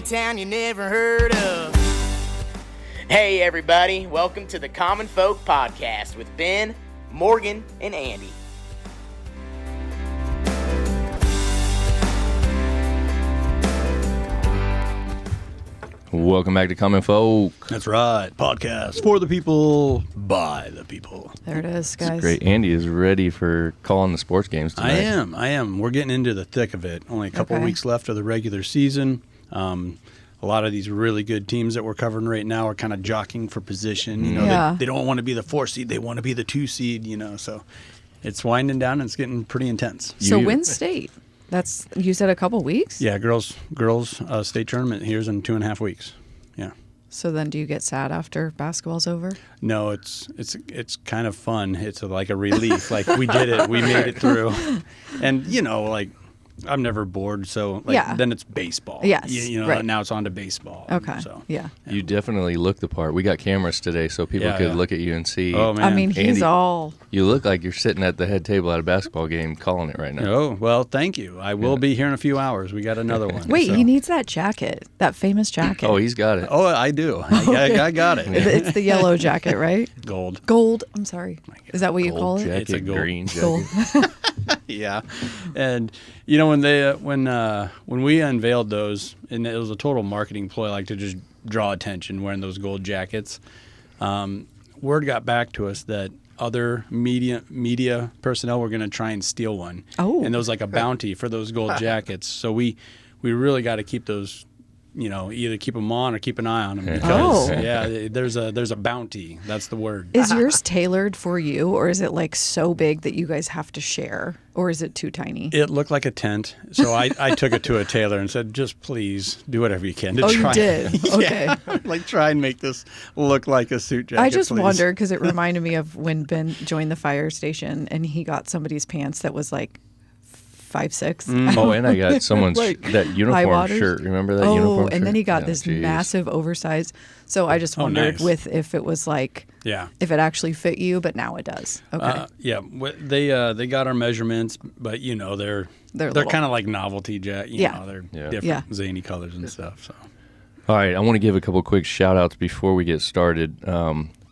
town you never heard of. Hey everybody, welcome to the Common Folk Podcast with Ben, Morgan, and Andy. Welcome back to Common Folk. That's right. Podcast for the people, by the people. There it is, guys. It's great. Andy is ready for calling the sports games tonight. I am. We're getting into the thick of it. Only a couple weeks left of the regular season. A lot of these really good teams that we're covering right now are kind of jockeying for position. You know, they don't want to be the 4 seed. They want to be the 2 seed, you know. So it's winding down and it's getting pretty intense. So Win State. That's, you said a couple weeks? Yeah, girls state tournament here's in 2.5 weeks. Yeah. So then do you get sad after basketball's over? No, it's kind of fun. It's like a relief. Like we did it. We made it through. And, you know, like I'm never bored. So then it's baseball. Yes. You know, now it's on to baseball. Okay. So, yeah. You definitely look the part. We got cameras today so people could look at you and see. Oh, man. I mean, he's Andy, all... You look like you're sitting at the head table at a basketball game calling it right now. Oh, well, thank you. I will be here in a few hours. We got another one. Wait, he needs that jacket, that famous jacket. Oh, he's got it. Oh, I do. I got it. It's the yellow jacket, right? Gold. Gold. I'm sorry. Is that what you Gold call jacket, it? It's a gold. green jacket. Gold. Yeah. And, you know, when we unveiled those, and it was a total marketing ploy, like to just draw attention wearing those gold jackets, word got back to us that other media personnel were going to try and steal one. Oh. And there was like a bounty for those gold jackets. So we really got to keep those, you know, either keep them on or keep an eye on them because there's a bounty. That's the word. Is yours tailored for you, or is it like so big that you guys have to share, or is it too tiny? It looked like a tent, so I took it to a tailor and said, just please do whatever you can to Oh, try. you did? Okay. Yeah, like try and make this look like a suit jacket, I just please. wondered because it reminded me of when Ben joined the fire station and he got somebody's pants that was like 5'6". Oh, and I got someone's Like, that high uniform waters. shirt. Remember that uniform shirt? And then he got Yeah, this geez. massive oversized. So I just wondered nice. if it was like, if it actually fit you, but now it does. Okay. They got our measurements, but you know they're kind of like novelty jacket. You know, they're different zany colors and stuff. So. All right, I want to give a couple quick shout-outs before we get started.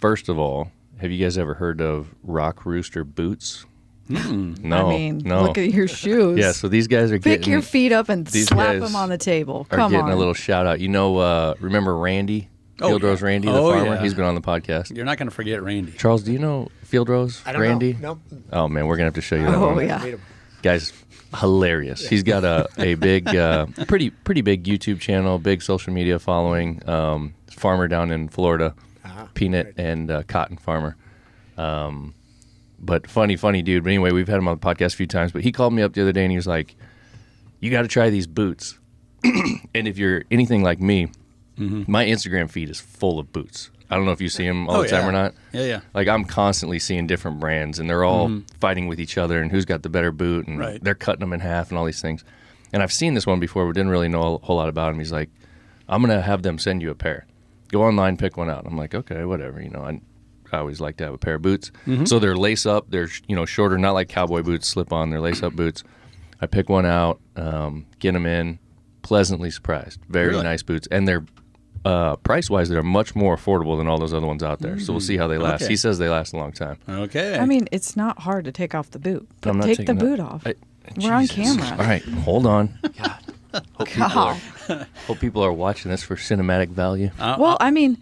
First of all, have you guys ever heard of Rock Rooster boots? No, I mean, no. look at your shoes. Yeah, so these guys are Pick getting... your feet up and these slap guys them on the table. Are Come getting on. a little shout-out. You know, remember Randy? Field Rose Randy, the farmer? Yeah. He's been on the podcast. You're not going to forget Randy. Charles, do you know Field Rose Randy? Nope. Oh, man, we're going to have to show you that Oh, one. yeah. Guy's hilarious. He's got a big, pretty big YouTube channel, big social media following. Farmer down in Florida, peanut and cotton farmer. But funny dude. But anyway, we've had him on the podcast a few times. But he called me up the other day and he was like, "You got to try these boots." And if you're anything like me, my Instagram feed is full of boots. I don't know if you see them all the time or not. Yeah. Like I'm constantly seeing different brands, and they're all fighting with each other, and who's got the better boot, and they're cutting them in half, and all these things. And I've seen this one before, but didn't really know a whole lot about him. He's like, "I'm gonna have them send you a pair. Go online, pick one out." I'm like, "Okay, whatever." You know, I always like to have a pair of boots. So they're lace up. They're shorter, not like cowboy boots, slip on. They're lace up boots. I pick one out, get them in. Pleasantly surprised. Very nice boots, and they're price wise, they're much more affordable than all those other ones out there. So we'll see how they last. Okay. He says they last a long time. Okay. I mean, it's not hard to take off the boot. I'm not Take the taking boot off. We're on camera. All right, hold on. Hope people are watching this for cinematic value. Well, I mean,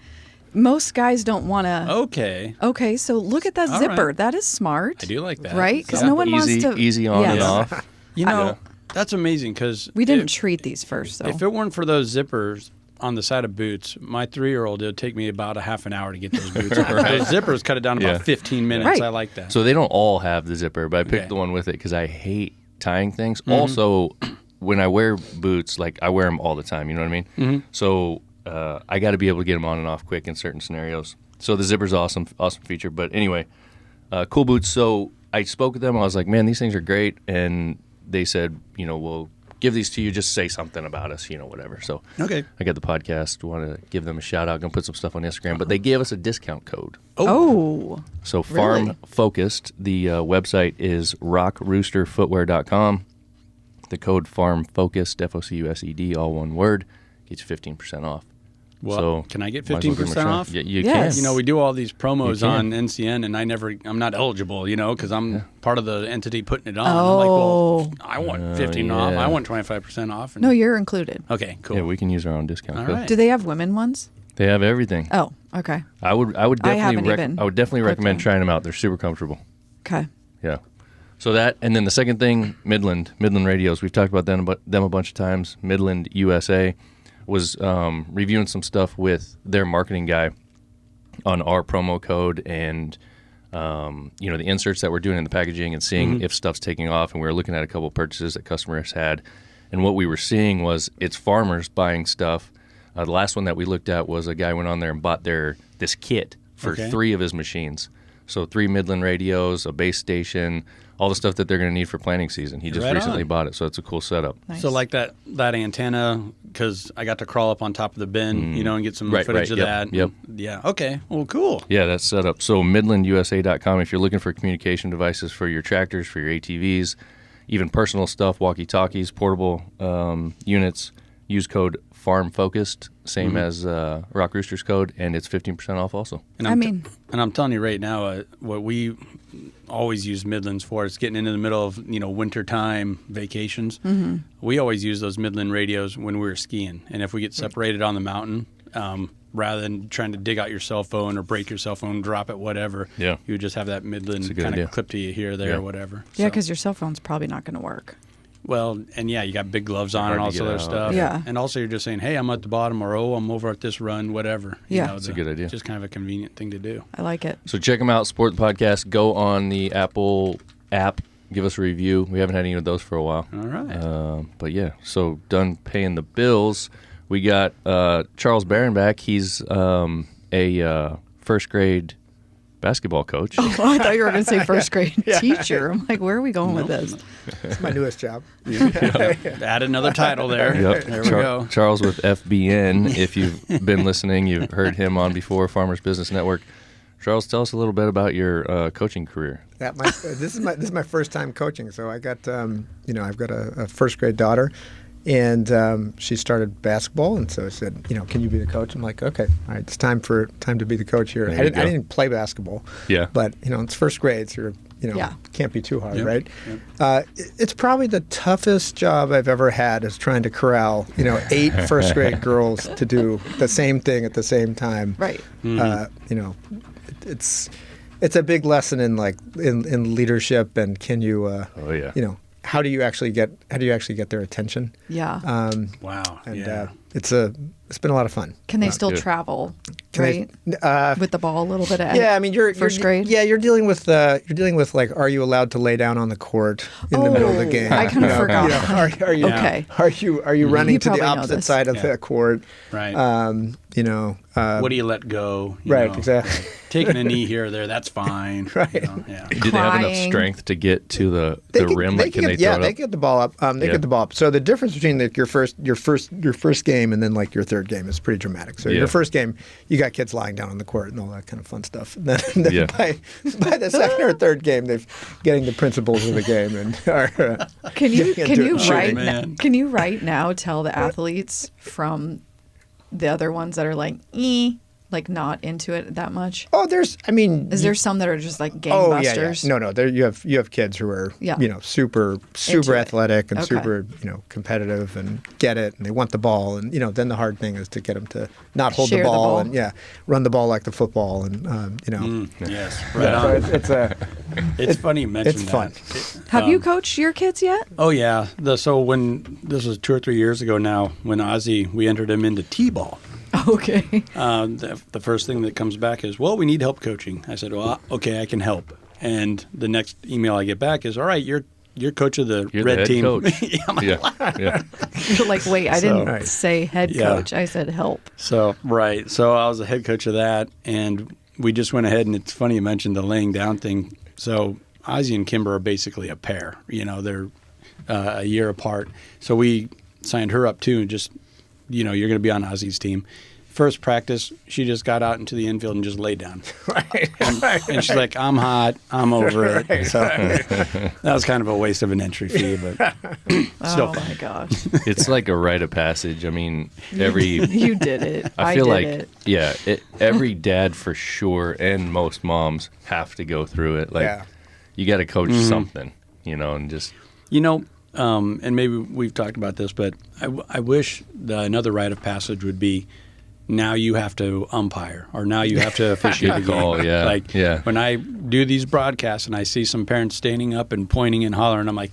most guys don't want to. Okay. Okay, so look at that All zipper. right. That is smart. I do like that. Right? Because no one wants to. Easy on and off. You know, that's amazing because We didn't treat these first, though. If it weren't for those zippers on the side of boots, my 3-year-old, it would take me about a half an hour to get those boots. Those zippers cut it down to about 15 minutes. Right. I like that. So they don't all have the zipper, but I picked the one with it because I hate tying things. Also, when I wear boots, like I wear them all the time, you know what I mean? So I got to be able to get them on and off quick in certain scenarios. So the zipper's awesome feature. But anyway, cool boots. So I spoke with them. I was like, man, these things are great. And they said, we'll give these to you. Just say something about us, whatever. So Okay. I got the podcast. Want to give them a shout out. Gonna put some stuff on Instagram. But they gave us a discount code. Oh. So Really? Farm Focused. The website is rockroosterfootwear.com. The code Farm Focused, FOCUSED, all one word. gets you 15% off. Well, so can I get might as well give 'em a 15% try. off? Yeah, you Yes. can. You know, we do all these promos You on can. NCN, and I'm not eligible, because I'm part of the entity putting it on. I'm Oh. like, well, I want 15 off. yeah. I want 25% off. And, No, you're included. okay, cool. Yeah, we can use our own discount All code. right. Do they have women ones? They have everything. Oh, okay. I would I definitely haven't even I would definitely clicked recommend on. trying them out. They're super comfortable. Okay. Yeah. So that, and then the second thing, Midland Radios. We've talked about them a bunch of times. Midland USA was reviewing some stuff with their marketing guy on our promo code and the inserts that we're doing in the packaging and seeing if stuff's taking off. And we were looking at a couple of purchases that customers had, and what we were seeing was it's farmers buying stuff. The last one that we looked at was a guy went on there and bought this kit for 3 of his machines. So 3 Midland radios, a base station, all the stuff that they're going to need for planting season. He just Right recently on. bought it, so it's a cool setup. Nice. So like that antenna, because I got to crawl up on top of the bin, and get some Right, footage right, of yep, that. yep. Yeah. Okay. Well, cool. Yeah, that's set up. So MidlandUSA.com, if you're looking for communication devices for your tractors, for your ATVs, even personal stuff, walkie-talkies, portable units, use code FARMFOCUSED, same as Rock Rooster's code, and it's 15% off also. And I'm telling you right now, what we always use Midlands for is getting into the middle of wintertime vacations. Mm-hmm. We always use those Midland radios when we're skiing, and if we get separated on the mountain, rather than trying to dig out your cell phone or break your cell phone, drop it, whatever, Yeah. you would just have that Midland a good kind idea. of clip to you here, there, Yeah. or whatever. Yeah, So- because your cell phone's probably not going to work. well, and yeah, you got big gloves on Hard and all to this get other out. stuff. Yeah. And also you're just saying, hey, I'm at the bottom, or I'm over at this run, whatever. Yeah. That's a good idea. Just kind of a convenient thing to do. I like it. So check them out, Support the Podcast. Go on the Apple app, give us a review. We haven't had any of those for a while. All right. But yeah, so done paying the bills. We got Charles Barron back. He's a first grade basketball coach. Oh, I thought you were going to say first grade teacher. I'm like, where are we going with this? It's my newest job. Add another title there. Yep. There we go. Charles with FBN. If you've been listening, you've heard him on before, Farmers Business Network. Charles, tell us a little bit about your coaching career. This is my first time coaching. So I got I've got a first grade daughter, and she started basketball, and so I said, can you be the coach? I'm like, okay, all right, it's time to be the coach here. There I you didn't go. play basketball. Yeah. But it's first grade, so Yeah. can't be too hard, Yep. right? It's probably the toughest job I've ever had is trying to corral 8 first grade girls to do the same thing at the same time. Right. It's a big lesson in in leadership, and can you Oh, yeah. how do you actually get their attention? Yeah. Wow. And yeah. it's been a lot of fun. Can they still good. travel, Can right? With the ball a little bit at Yeah, I mean, you're first grade? Yeah, you're dealing with like, are you allowed to lay down on the court in the middle of the Oh, game? I kind of forgot. Are you Okay. Are you running You to the probably know opposite this. side of the court? Right. What What do you let go? right, exactly. Taking a knee here or there, that's fine. Right. Yeah. Do they have enough Crying. strength to get to the rim? Like, can they throw yeah, it they up? get the ball up. They Yeah. get the ball up. So the difference between your first game and then your third game is pretty dramatic. So Yeah. your first game, you got kids lying down on the court and all that kind of fun stuff. And then Yeah. by the second or third game, they're getting the principles of the game and are. Can you getting into it. right man. can you right now tell the athletes from the other ones that are like not into it that much? Oh, Is there some that are just like Oh gangbusters? yeah, yeah. No. There you have kids who are Yeah. super Into it. athletic and Okay. super competitive and get it and they want the ball and then the hard thing is to get them to not hold Share the the ball, ball. and run the ball like the football and Yes. Right Yeah, so on. It's funny you mention it's that. fun. Have you coached your kids yet? Oh yeah. So when this was 2 or 3 years ago now, when Ozzy, we entered him into T-ball. Okay. The first thing that comes back is, well, we need help coaching. I said, well, okay, I can help. And the next email I get back is, all right, you're coach of the You're red the head team. coach. Yeah, I'm like, Yeah. You're like, wait, I didn't Right. say head Yeah. coach. I said help. So right. So I was the head coach of that, and we just went ahead. And it's funny you mentioned the laying down thing. So Ozzy and Kimber are basically a pair. They're a year apart. So we signed her up too, and just you're going to be on Ozzy's team. first practice, she just got out into the infield and just laid down. Right. And she's like, I'm hot. I'm over it. Right. So that was kind of a waste of an entry fee, but still Oh fun. my gosh. It's like a rite of passage. I mean, every You did it. I feel did like it. yeah, every dad for sure, and most moms have to go through it. Like Yeah. you got to coach something, and just And maybe we've talked about this, but I wish another rite of passage would be now you have to umpire or now you have to officiate a Good game. call, yeah, Like yeah. when I do these broadcasts and I see some parents standing up and pointing and hollering, I'm like,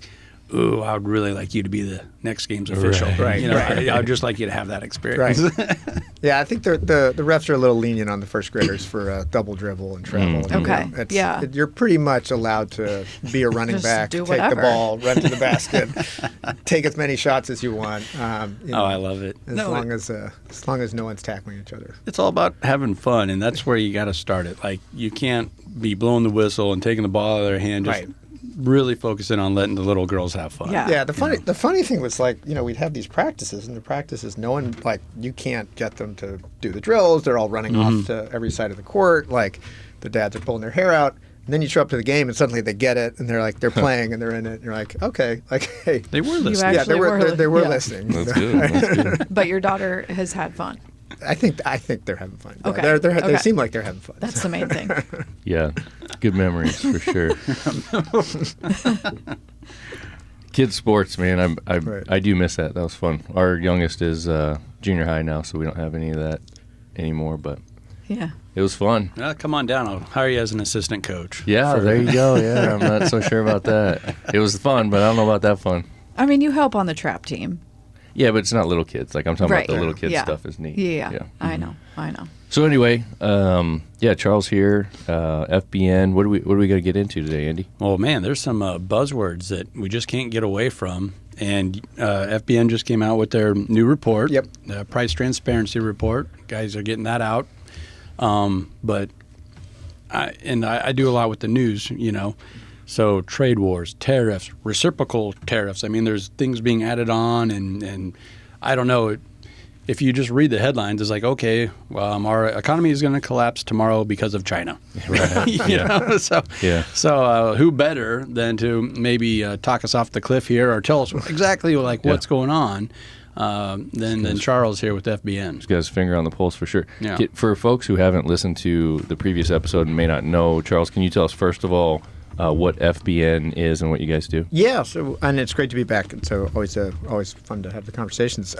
ooh, I would really like you to be the next game's official. Right, right. I'd just like you to have that experience. Right. Yeah, I think the refs are a little lenient on the first graders for double dribble and travel. And, Okay, yeah. You're pretty much allowed to be a running Just back, do take whatever. the ball, run to the basket, take as many shots as you want. I love it. As long as no one's tackling each other. It's all about having fun, and that's where you got to start it. Like you can't be blowing the whistle and taking the ball out of their hand. Just Right. really focusing on letting the little girls have fun. Yeah. Yeah, the funny thing was like, we'd have these practices, and the practices, no one, like, you can't get them to do the drills. They're all running off to every side of the court. Like, the dads are pulling their hair out. And then you show up to the game, and suddenly they get it, and they're playing, and they're in it. And you're like, okay, like, hey. They were listening. Yeah, they actually were yeah. listening. that's good. That's good. But your daughter has had fun. I think they're having fun. Yeah, Okay. They Okay. seem like they're having fun. That's the main thing. Yeah, good memories for sure. Kids sports, man. Right. I do miss that. That was fun. Our youngest is junior high now, so we don't have any of that anymore. But Yeah. it was fun. Well, come on down. I'll hire you as an assistant coach. Yeah, there you go. Yeah, I'm not so sure about that. It was fun, but I don't know about that fun. I mean, you help on the trap team. Yeah, but it's not little kids. Like I'm talking Right. about the little kid Yeah. stuff is neat. Yeah. I know. So anyway, Charles here, FBN. What do we got to get into today, Andy? Oh, man, there's some buzzwords that we just can't get away from. And FBN just came out with their new report. Yep. The price transparency report. Guys are getting that out. But I do a lot with the news, So trade wars, tariffs, reciprocal tariffs. I mean, there's things being added on, and I don't know. If you just read the headlines, it's like, okay, well, our economy is going to collapse tomorrow because of China. Right. So who better than to maybe talk us off the cliff here or tell us exactly what's going on than Charles here with FBN. He's got his finger on the pulse for sure. Yeah. For folks who haven't listened to the previous episode and may not know, Charles, can you tell us first of all what FBN is and what you guys do? Yeah, and it's great to be back. And so always fun to have the conversations.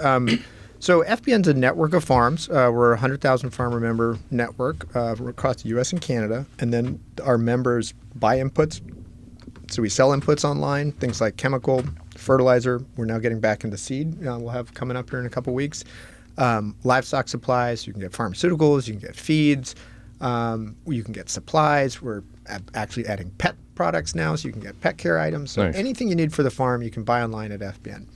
So FBN's a network of farms. We're a 100,000 farmer member network across the U.S. and Canada. And then our members buy inputs. So we sell inputs online, things like chemical, fertilizer. We're now getting back into seed. We'll have coming up here in a couple weeks. Livestock supplies. You can get pharmaceuticals. You can get feeds. You can get supplies. We're actually adding pet products now, so you can get pet care items. So Nice. anything you need for the farm, you can buy online at FBN.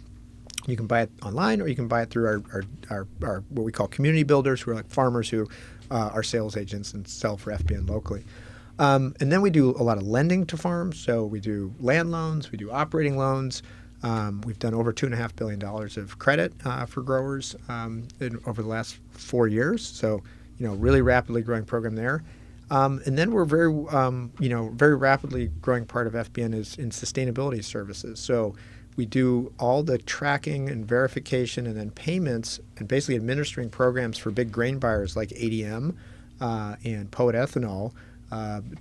You can buy it online, or you can buy it through our what we call community builders, who are like farmers who are sales agents and sell for FBN locally. And then we do a lot of lending to farms. So we do land loans, we do operating loans. We've done over $2.5 billion of credit for growers over the last 4 years. So, really rapidly growing program there. And then we're very rapidly growing part of FBN is in sustainability services. So we do all the tracking and verification and then payments and basically administering programs for big grain buyers like ADM and Poet Ethanol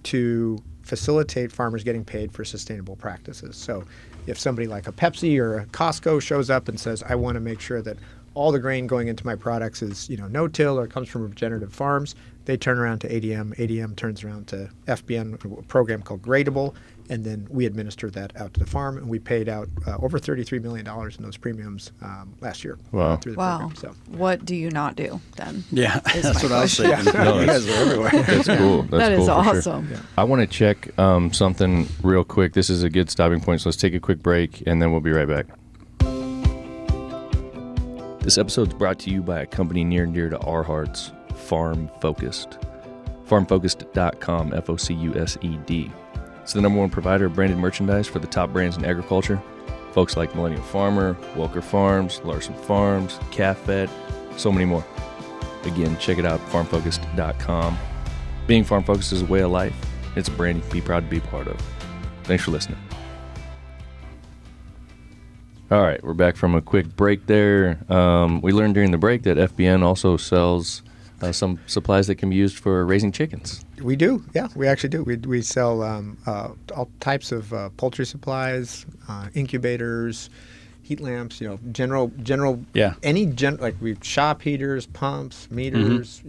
to facilitate farmers getting paid for sustainable practices. So if somebody like a Pepsi or a Costco shows up and says, I want to make sure that all the grain going into my products is, no-till or comes from regenerative farms, they turn around to ADM. ADM turns around to FBN, a program called Gradable, and then we administer that out to the farm. And we paid out over $33 million in those premiums last year. Wow. Through the Wow. program. So. What do you not do then? Yeah, Is that's my what I was question. saying. No, You guys are everywhere. That's cool. That's That is cool for sure. awesome. Yeah. I want to check something real quick. This is a good stopping point, so let's take a quick break, and then we'll be right back. This episode is brought to you by a company near and dear to our hearts, Farm Focused. FarmFocused.com, FOCUSED. It's the #1 provider of branded merchandise for the top brands in agriculture. Folks like Millennial Farmer, Welker Farms, Larson Farms, Calf Fed, so many more. Again, check it out, farmfocused.com. Being farm focused is a way of life. It's a brand you can be proud to be part of. Thanks for listening. All right, we're back from a quick break there. We learned during the break that FBN also sells some supplies that can be used for raising chickens. We do, yeah, we actually do. We sell all types of poultry supplies, incubators, heat lamps, general, like we shop heaters, pumps, meters,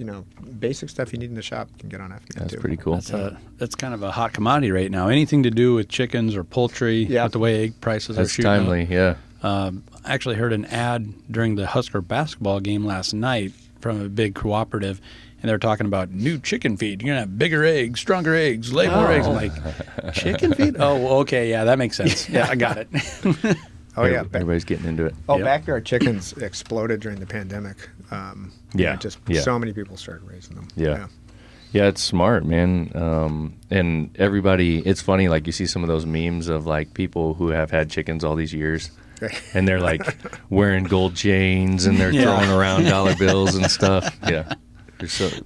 basic stuff you need in the shop you can get on FBN too. That's pretty cool. That's kind of a hot commodity right now. Anything to do with chickens or poultry, with the way egg prices are shooting timely, up. yeah. I actually heard an ad during the Husker basketball game last night from a big cooperative, and they're talking about new chicken feed. You're going to have bigger eggs, stronger eggs, lay more eggs. I'm like, chicken feed? Oh, okay, yeah, that makes sense. Yeah, I got it. Oh, yeah. Everybody's getting into it. Oh, backyard chickens exploded during the pandemic. So many people started raising them. Yeah, it's smart, man. And everybody, it's funny, like you see some of those memes of like people who have had chickens all these years. And they're like wearing gold chains and they're throwing around dollar bills and stuff. Yeah.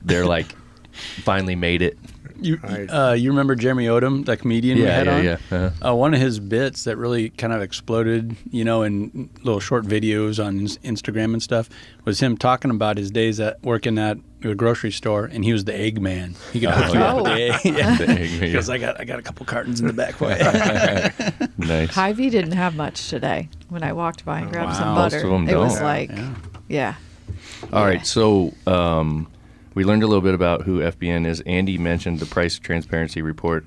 They're like finally made it. You remember Jeremy Odom, the comedian we had on? Yeah. Uh-huh. One of his bits that really kind of exploded, in little short videos on Instagram and stuff, was him talking about his days at working at a grocery store, and he was the egg man. He could hook you up with the egg. The egg man. Because I got a couple cartons in the back way. Nice. Hy-Vee didn't have much today when I walked by and grabbed some Most butter. of them It don't. was like, All right, so we learned a little bit about who FBN is. Andy mentioned the price transparency report.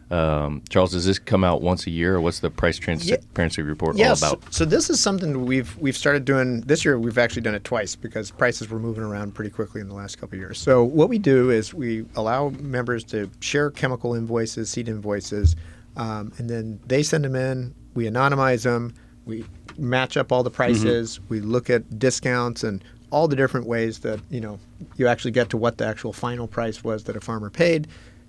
Charles, does this come out once a year, or what's the price transparency report all about? So this is something we've started doing this year. We've actually done it twice because prices were moving around pretty quickly in the last couple of years. So what we do is we allow members to share chemical invoices, seed invoices, and then they send them in. We anonymize them. We match up all the prices. We look at discounts and all the different ways that you actually get to what the actual final price was that a farmer paid,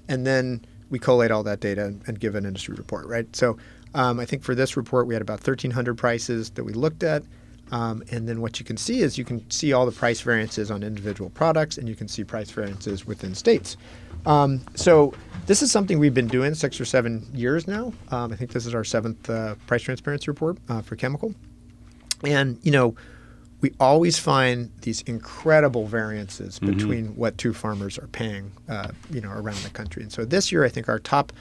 and then we collate all that data and give an industry report, right? So I think for this report we had about 1,300 prices that we looked at, and then what you can see is you can see all the price variances on individual products, and you can see price variances within states. So this is something we've been doing 6 or 7 years now. I think this is our 7th price transparency report for chemical, and we always find these incredible variances between what two farmers are paying, around the country. And so this year, I think our top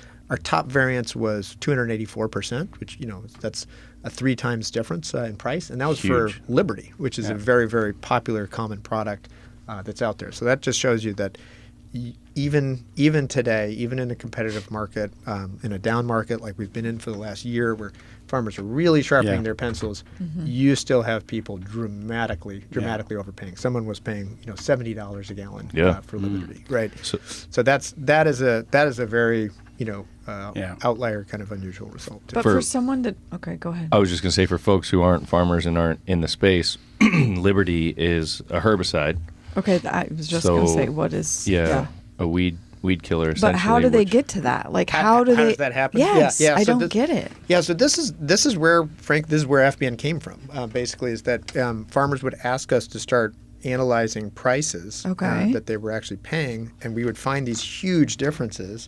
variance was 284%, which that's a 3 times difference in price, and that was for Liberty, which is a very, very popular common product that's out there. So that just shows you that even today, even in a competitive market, in a down market like we've been in for the last year, where farmers are really sharpening their pencils, you still have people dramatically overpaying. Someone was paying $70 a gallon for Liberty, right? So that is a very outlier kind of unusual result too. But for someone to go ahead. I was just going to say, for folks who aren't farmers and aren't in the space, Liberty is a herbicide. Okay, I was just going to say, what is... a weed killer, essentially. But how do they get to that? Like, how does that happen? Yes, I don't get it. Yeah, so this is where, Frank, this is where FBN came from, basically, is that farmers would ask us to start analyzing prices that they were actually paying, and we would find these huge differences,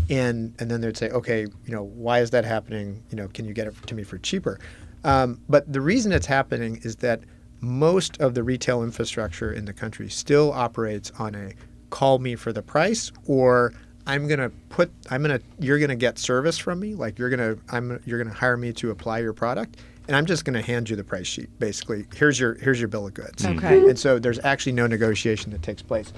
and then they'd say, okay, why is that happening? Can you get it to me for cheaper? But the reason it's happening is that most of the retail infrastructure in the country still operates on a call me for the price, or you're gonna get service from me, like you're gonna hire me to apply your product, and I'm just gonna hand you the price sheet. Basically, here's your bill of goods. Okay. And so there's actually no negotiation that takes place.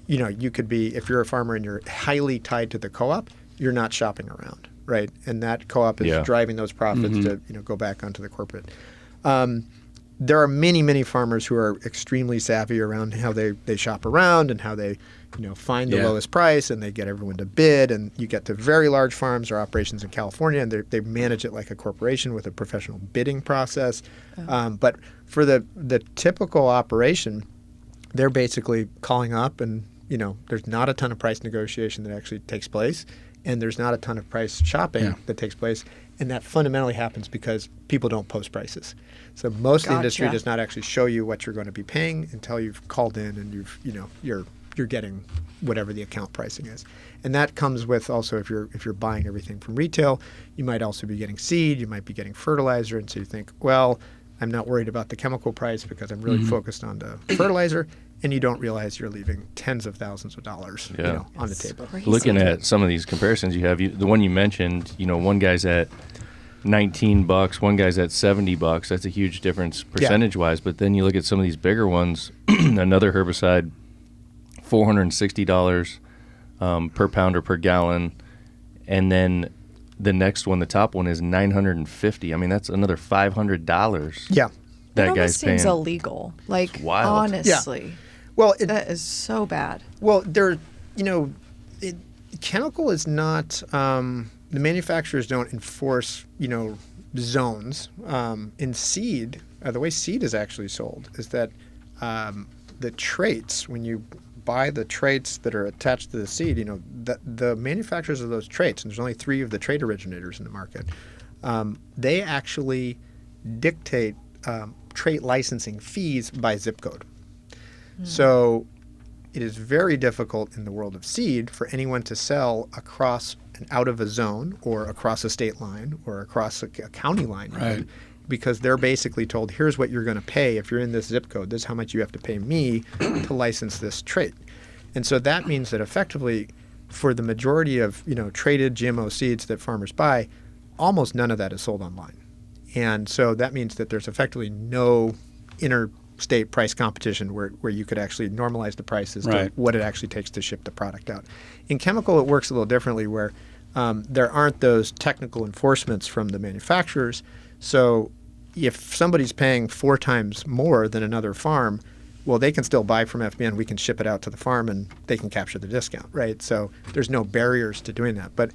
You could be, if you're a farmer and you're highly tied to the co-op, you're not shopping around, right? And that co-op is driving those profits to go back onto the corporate. There are many, many farmers who are extremely savvy around how they shop around and how they, find the lowest price, and they get everyone to bid. And you get to very large farms or operations in California, and they manage it like a corporation with a professional bidding process. But for the typical operation, they're basically calling up, and there's not a ton of price negotiation that actually takes place, and there's not a ton of price shopping that takes place. And that fundamentally happens because people don't post prices. So most of the industry does not actually show you what you're going to be paying until you've called in and you're getting whatever the account pricing is. And that comes with also if you're buying everything from retail, you might also be getting seed, you might be getting fertilizer, and so you think, well, I'm not worried about the chemical price because I'm really focused on the fertilizer, and you don't realize you're leaving tens of thousands of dollars on the table. Crazy. Looking at some of these comparisons you have, the one you mentioned, one guy's at $19, one guy's at $70. That's a huge difference percentage-wise. But then you look at some of these bigger ones, another herbicide, $460 per pound or per gallon, and then the next one, the top one, is $950. I mean, that's another $500. Yeah, that almost guy's paying. seems illegal. Like, wild. honestly, yeah. Well, that is so bad. Well, chemical is not. The manufacturers don't enforce, zones. In seed, the way seed is actually sold is that the traits, when you buy the traits that are attached to the seed, the manufacturers of those traits, and there's only 3 of the trait originators in the market, they actually dictate trait licensing fees by zip code. So it is very difficult in the world of seed for anyone to sell across and out of a zone or across a state line or across a county line, Right. because they're basically told, here's what you're going to pay if you're in this zip code. This is how much you have to pay me to license this trait. And so that means that effectively for the majority of traded GMO seeds that farmers buy, almost none of that is sold online. And so that means that there's effectively no interstate price competition where you could actually normalize the prices to what it actually takes to ship the product out. In chemical, it works a little differently where there aren't those technical enforcements from the manufacturers. So if somebody's paying 4 times more than another farm, well, they can still buy from FBN. We can ship it out to the farm and they can capture the discount, right? So there's no barriers to doing that. But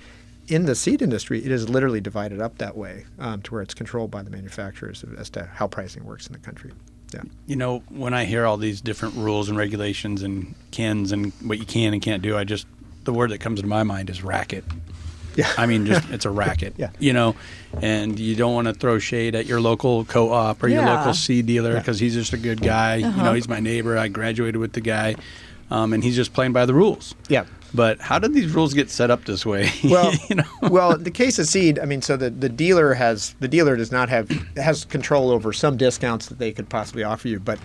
in the seed industry, it is literally divided up that way to where it's controlled by the manufacturers as to how pricing works in the country. Yeah. When I hear all these different rules and regulations and cans and what you can and can't do, the word that comes to my mind is racket. Yeah. I mean, it's a racket. Yeah. And you don't want to throw shade at your local co-op or your local seed dealer because he's just a good guy. He's my neighbor. I graduated with the guy, and he's just playing by the rules. Yeah. But how did these rules get set up this way? Well, well, the case of seed, I mean, so the dealer has control over some discounts that they could possibly offer you, but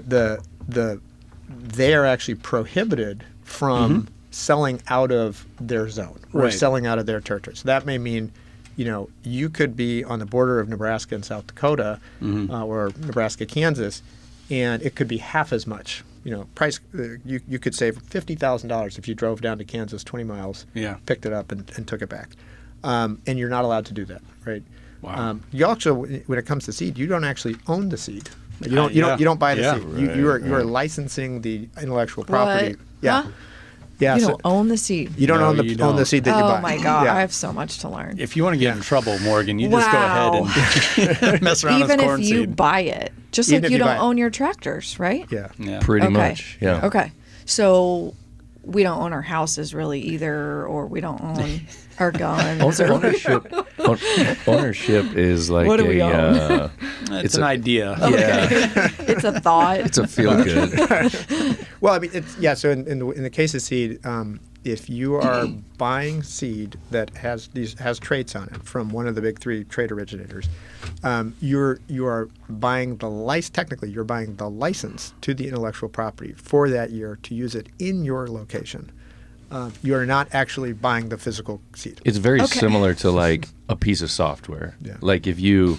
they are actually prohibited from selling out of their zone or selling out of their territory. So that may mean, you could be on the border of Nebraska and South Dakota or Nebraska, Kansas, and it could be half as much. Price you could save $50,000 if you drove down to Kansas 20 miles, picked it up and took it back, and you're not allowed to do that, right? Wow. You also, when it comes to seed, you don't actually own the seed. You don't buy the seed. Right, you are licensing the intellectual property. What? Yeah. Huh? Yeah. You So don't own the seed. you don't No, own the you own the don't. seed that you buy. Oh my God, Yeah. I have so much to learn. If you want to get in trouble, Morgan, you just go ahead and mess around Even with corn if you seed. buy it, just Even like if you you buy don't it. own your tractors, right? Yeah. Yeah. Pretty Okay. much, yeah. Okay. So we don't own our houses really either, or we don't own our guns. or Ownership is like What do we own? It's an idea. Yeah, It's a thought. it's a feel good. Well, I mean, so in the case of seed, if you are buying seed that has traits on it from one of the big 3 trait originators, you are buying technically you're buying the license to the intellectual property for that year to use it in your location. You are not actually buying the physical seed. It's very Okay. similar to like a piece of software. Yeah. Like if you,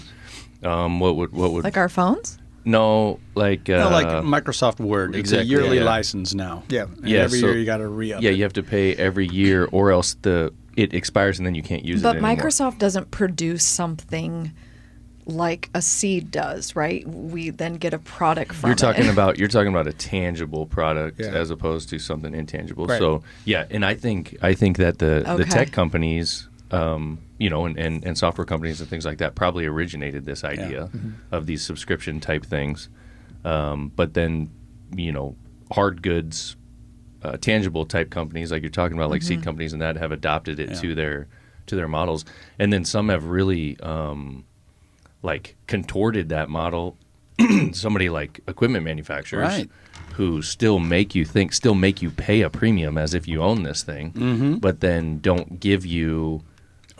what would Like our phones? no like Like Microsoft Word. It's a exactly, yearly yeah. license now. Yeah. And Yeah, every so- year you got to re-up yeah, it. you have to pay every year or else it expires and then you can't use But it anymore. Microsoft doesn't produce something like a seed does, right? We then get a product from You're talking it. about a tangible product Yeah. as opposed to something intangible. Right. So yeah, and I think that the Okay. tech companies, and software companies and things like that probably originated this idea of these subscription type things. But then, hard goods, tangible type companies like you're talking about, like seed companies and that have adopted it to their models. And then some have really like contorted that model. Somebody like equipment manufacturers Right. who still make you pay a premium as if you own this thing, but then don't give you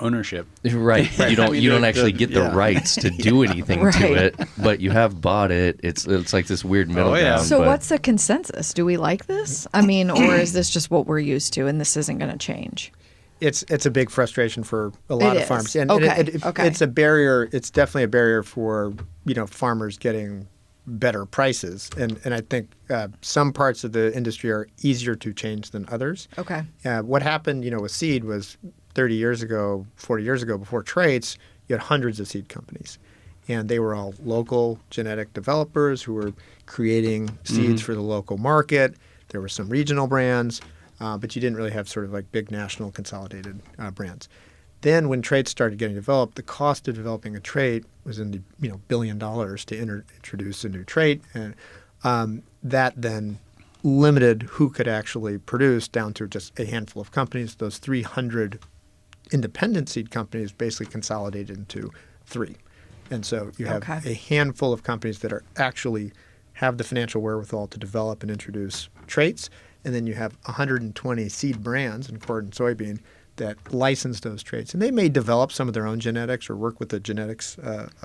ownership. right. You don't I mean, you don't the- actually get the yeah. rights to do anything Right. to it, but you have bought it. It's like this weird middle Oh, yeah. ground. So but what's the consensus? Do we like this? I mean, or is this just what we're used to and this isn't going to change? It's a big frustration for a lot It of is. farmers, and Okay, okay. it's a barrier. It's definitely a barrier for farmers getting better prices, and I think some parts of the industry are easier to change than others. Okay. What happened, with seed was 30 years ago, 40 years ago, before traits, you had hundreds of seed companies, and they were all local genetic developers who were creating seeds for the local market. There were some regional brands. But you didn't really have sort of like big national consolidated brands. Then when traits started getting developed, the cost of developing a trait was in the $1 billion to introduce a new trait, and that then limited who could actually produce down to just a handful of companies. Those 300 independent seed companies basically consolidated into 3. And so you have Okay. a handful of companies that are actually have the financial wherewithal to develop and introduce traits. And then you have 120 seed brands in corn and soybean that license those traits. And they may develop some of their own genetics or work with a genetics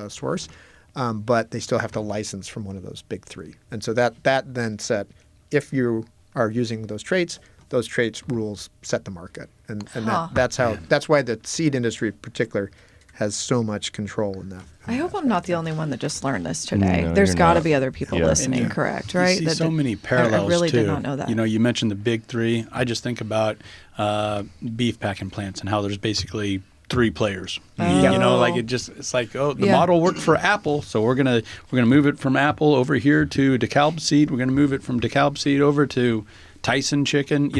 source, but they still have to license from one of those big 3. And so that then set, if you are using those traits rules set the market. And that's why the seed industry in particular has so much control in that. I hope I'm not the only one that just learned this today. No, There's you're got to not. be other people Yeah. listening, And correct? Right? You see That- so many parallels I really too. did not know that. You mentioned the big 3. I just think about beef packing plants and how there's basically 3 players. Like it's like, the Yeah. model worked for Apple, so we're gonna move it from Apple over here to DeKalb seed. We're gonna move it from DeKalb seed over to Tyson chicken.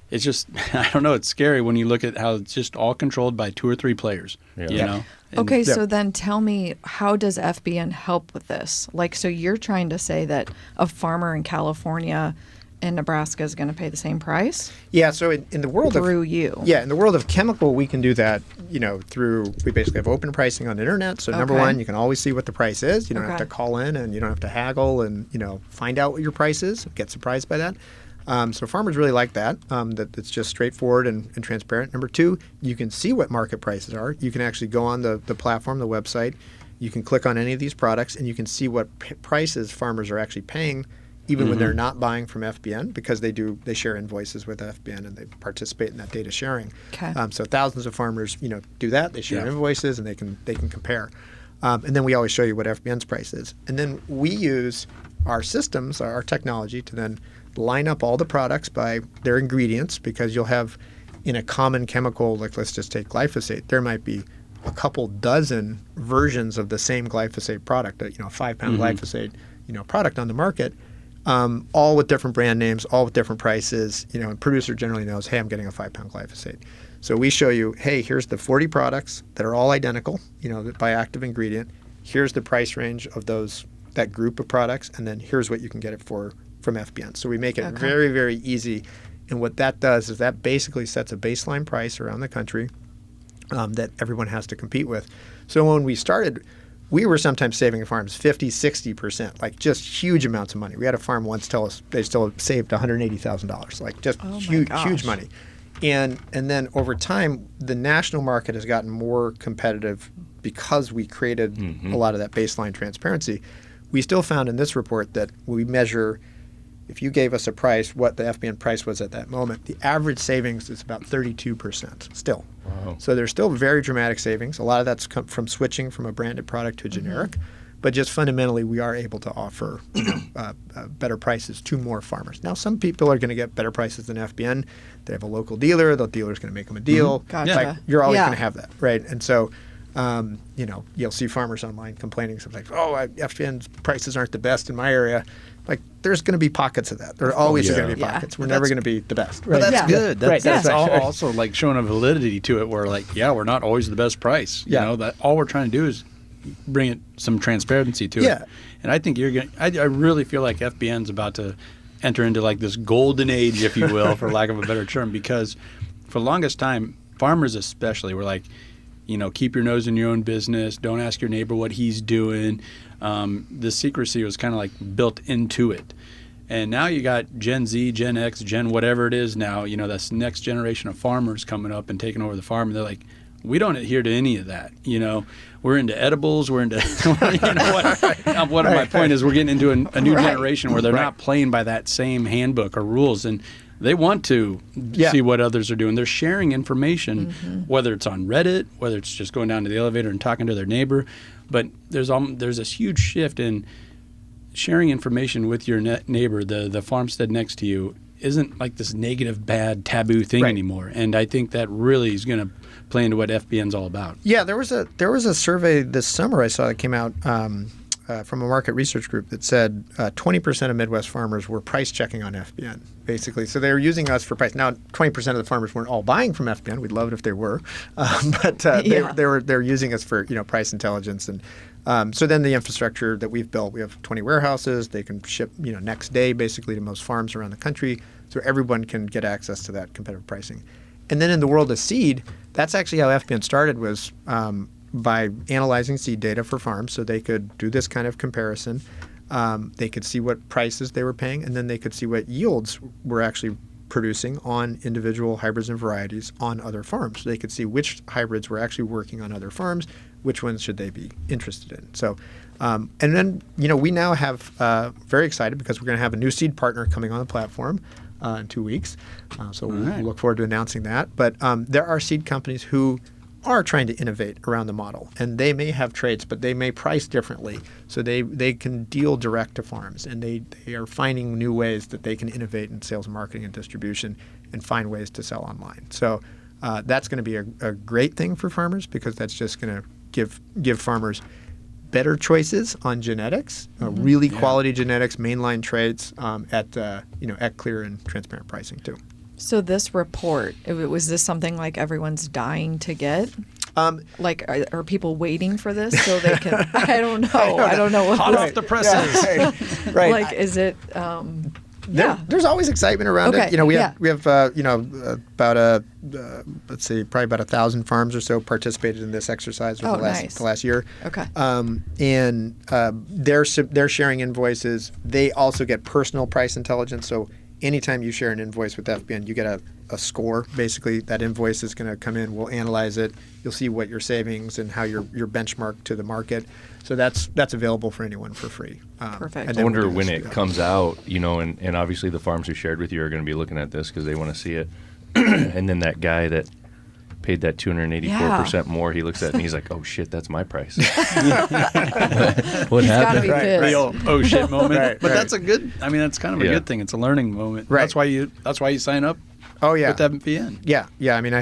It's just, I don't know, it's scary when you look at how it's just all controlled by 2 or 3 players. Yeah. And- Okay, so then tell me, how does FBN help with this? Like, so you're trying to say that a farmer in California and Nebraska is going to pay the same price Yeah, so in the world through of you? Yeah, in the world of chemical, we can do that, through, we basically have open pricing on the internet. So number Okay. one, you can always see what the price is. You don't have Okay. to call in and you don't have to haggle and, find out what your price is, get surprised by that. So farmers really like that it's just straightforward and transparent. Number two, you can see what market prices are. You can actually go on the platform, the website. You can click on any of these products and you can see what prices farmers are actually paying, even when they're not buying from FBN, because they share invoices with FBN and they participate in that data sharing. Okay. So thousands of farmers, do that. They share Yeah. invoices and they can compare. And then we always show you what FBN's price is. And then we use our systems, our technology, to then line up all the products by their ingredients, because you'll have in a common chemical, like let's just take glyphosate, there might be a couple dozen versions of the same glyphosate product, a 5-pound glyphosate, product on the market, all with different brand names, all with different prices, and producer generally knows, hey, I'm getting a 5-pound glyphosate. So we show you, hey, here's the 40 products that are all identical, by active ingredient. Here's the price range of that group of products, and then here's what you can get it for from FBN. So we make it very, very easy. And what that does is that basically sets a baseline price around the country that everyone has to compete with. So when we started, we were sometimes saving farms 50, 60%, like just huge amounts of money. We had a farm once tell us they still saved $180,000, like just huge money. And then over time, the national market has gotten more competitive because we created a lot of that baseline transparency. We still found in this report that we measure, if you gave us a price, what the FBN price was at that moment, the average savings is about 32% still. Wow. So there's still very dramatic savings. A lot of that's come from switching from a branded product to a generic. But just fundamentally, we are able to offer better prices to more farmers. Now, some people are going to get better prices than FBN. They have a local dealer. The dealer's going to make them a deal. Gotcha. Like, you're always Yeah. going to have that, right? And so, you'll see farmers online complaining something like, FBN's prices aren't the best in my area. Like, there's going to be pockets of that. There are always going to be Yeah. pockets. We're never going to be the best. But Right? that's Yeah. good. Right, That's that's right. also like showing a validity to it, where we're not always the best price. Yeah. That all we're trying to do is bring it some transparency to Yeah. it. And I think I really feel like FBN's about to enter into like this golden age, if you will, for lack of a better term, because for the longest time, farmers especially were like, keep your nose in your own business. Don't ask your neighbor what he's doing. The secrecy was kind of like built into it. And now you got Gen Z, Gen X, Gen whatever it is now, this next generation of farmers coming up and taking over the farm. And they're like, we don't adhere to any of that. We're into edibles. We're into, my point is we're getting into a new generation where they're not playing by that same handbook or rules. And they want to see what others are doing. They're sharing information, whether it's on Reddit, whether it's just going down to the elevator and talking to their neighbor. But there's this huge shift in sharing information with your neighbor. The farmstead next to you isn't like this negative, bad, taboo thing anymore. And I think that really is going to play into what FBN's all about. Yeah, there was a survey this summer I saw that came out from a market research group that said 20% of Midwest farmers were price checking on FBN, basically. So they were using us for price. Now, 20% of the farmers weren't all buying from FBN. We'd love it if they were, but they were using us for price intelligence. And so then the infrastructure that we've built, we have 20 warehouses. They can ship next day basically to most farms around the country, so everyone can get access to that competitive pricing. And then in the world of seed, that's actually how FBN started, was by analyzing seed data for farms, so they could do this kind of comparison. They could see what prices they were paying, and then they could see what yields were actually producing on individual hybrids and varieties on other farms. So they could see which hybrids were actually working on other farms, which ones should they be interested in. So, and then we now have very excited because we're going to have a new seed partner coming on the platform in 2 weeks. So we'll look forward to announcing that. But there are seed companies who are trying to innovate around the model, and they may have traits, but they may price differently. So they can deal direct to farms, and they are finding new ways that they can innovate in sales and marketing and distribution and find ways to sell online. So that's going to be a great thing for farmers, because that's just going to give farmers better choices on genetics, really quality genetics, mainline traits at clear and transparent pricing too. So this report, was this something like everyone's dying to get? Like, are people waiting for this so they can? I don't know. I don't know what. Hot off the presses. Yeah, right. Like, is it? There's always excitement around it. We have about let's see, probably about 1,000 farms or so participated in this exercise over the last year. Okay. And they're sharing invoices. They also get personal price intelligence. So anytime you share an invoice with FBN, you get a score. Basically, that invoice is going to come in. We'll analyze it. You'll see what your savings and how you're benchmarked to the market. So that's available for anyone for free. Perfect. I wonder when it comes out, and obviously the farms who shared with you are going to be looking at this because they want to see it. And then that guy that paid that 284% more, he looks at it and he's like, "Oh shit, that's my price." What He's gotta happened? be pissed. The old oh shit moment. Right, But right. that's that's kind of a good thing. It's a learning moment. Right. That's why you sign up. Oh yeah. With FBN. Yeah. I mean,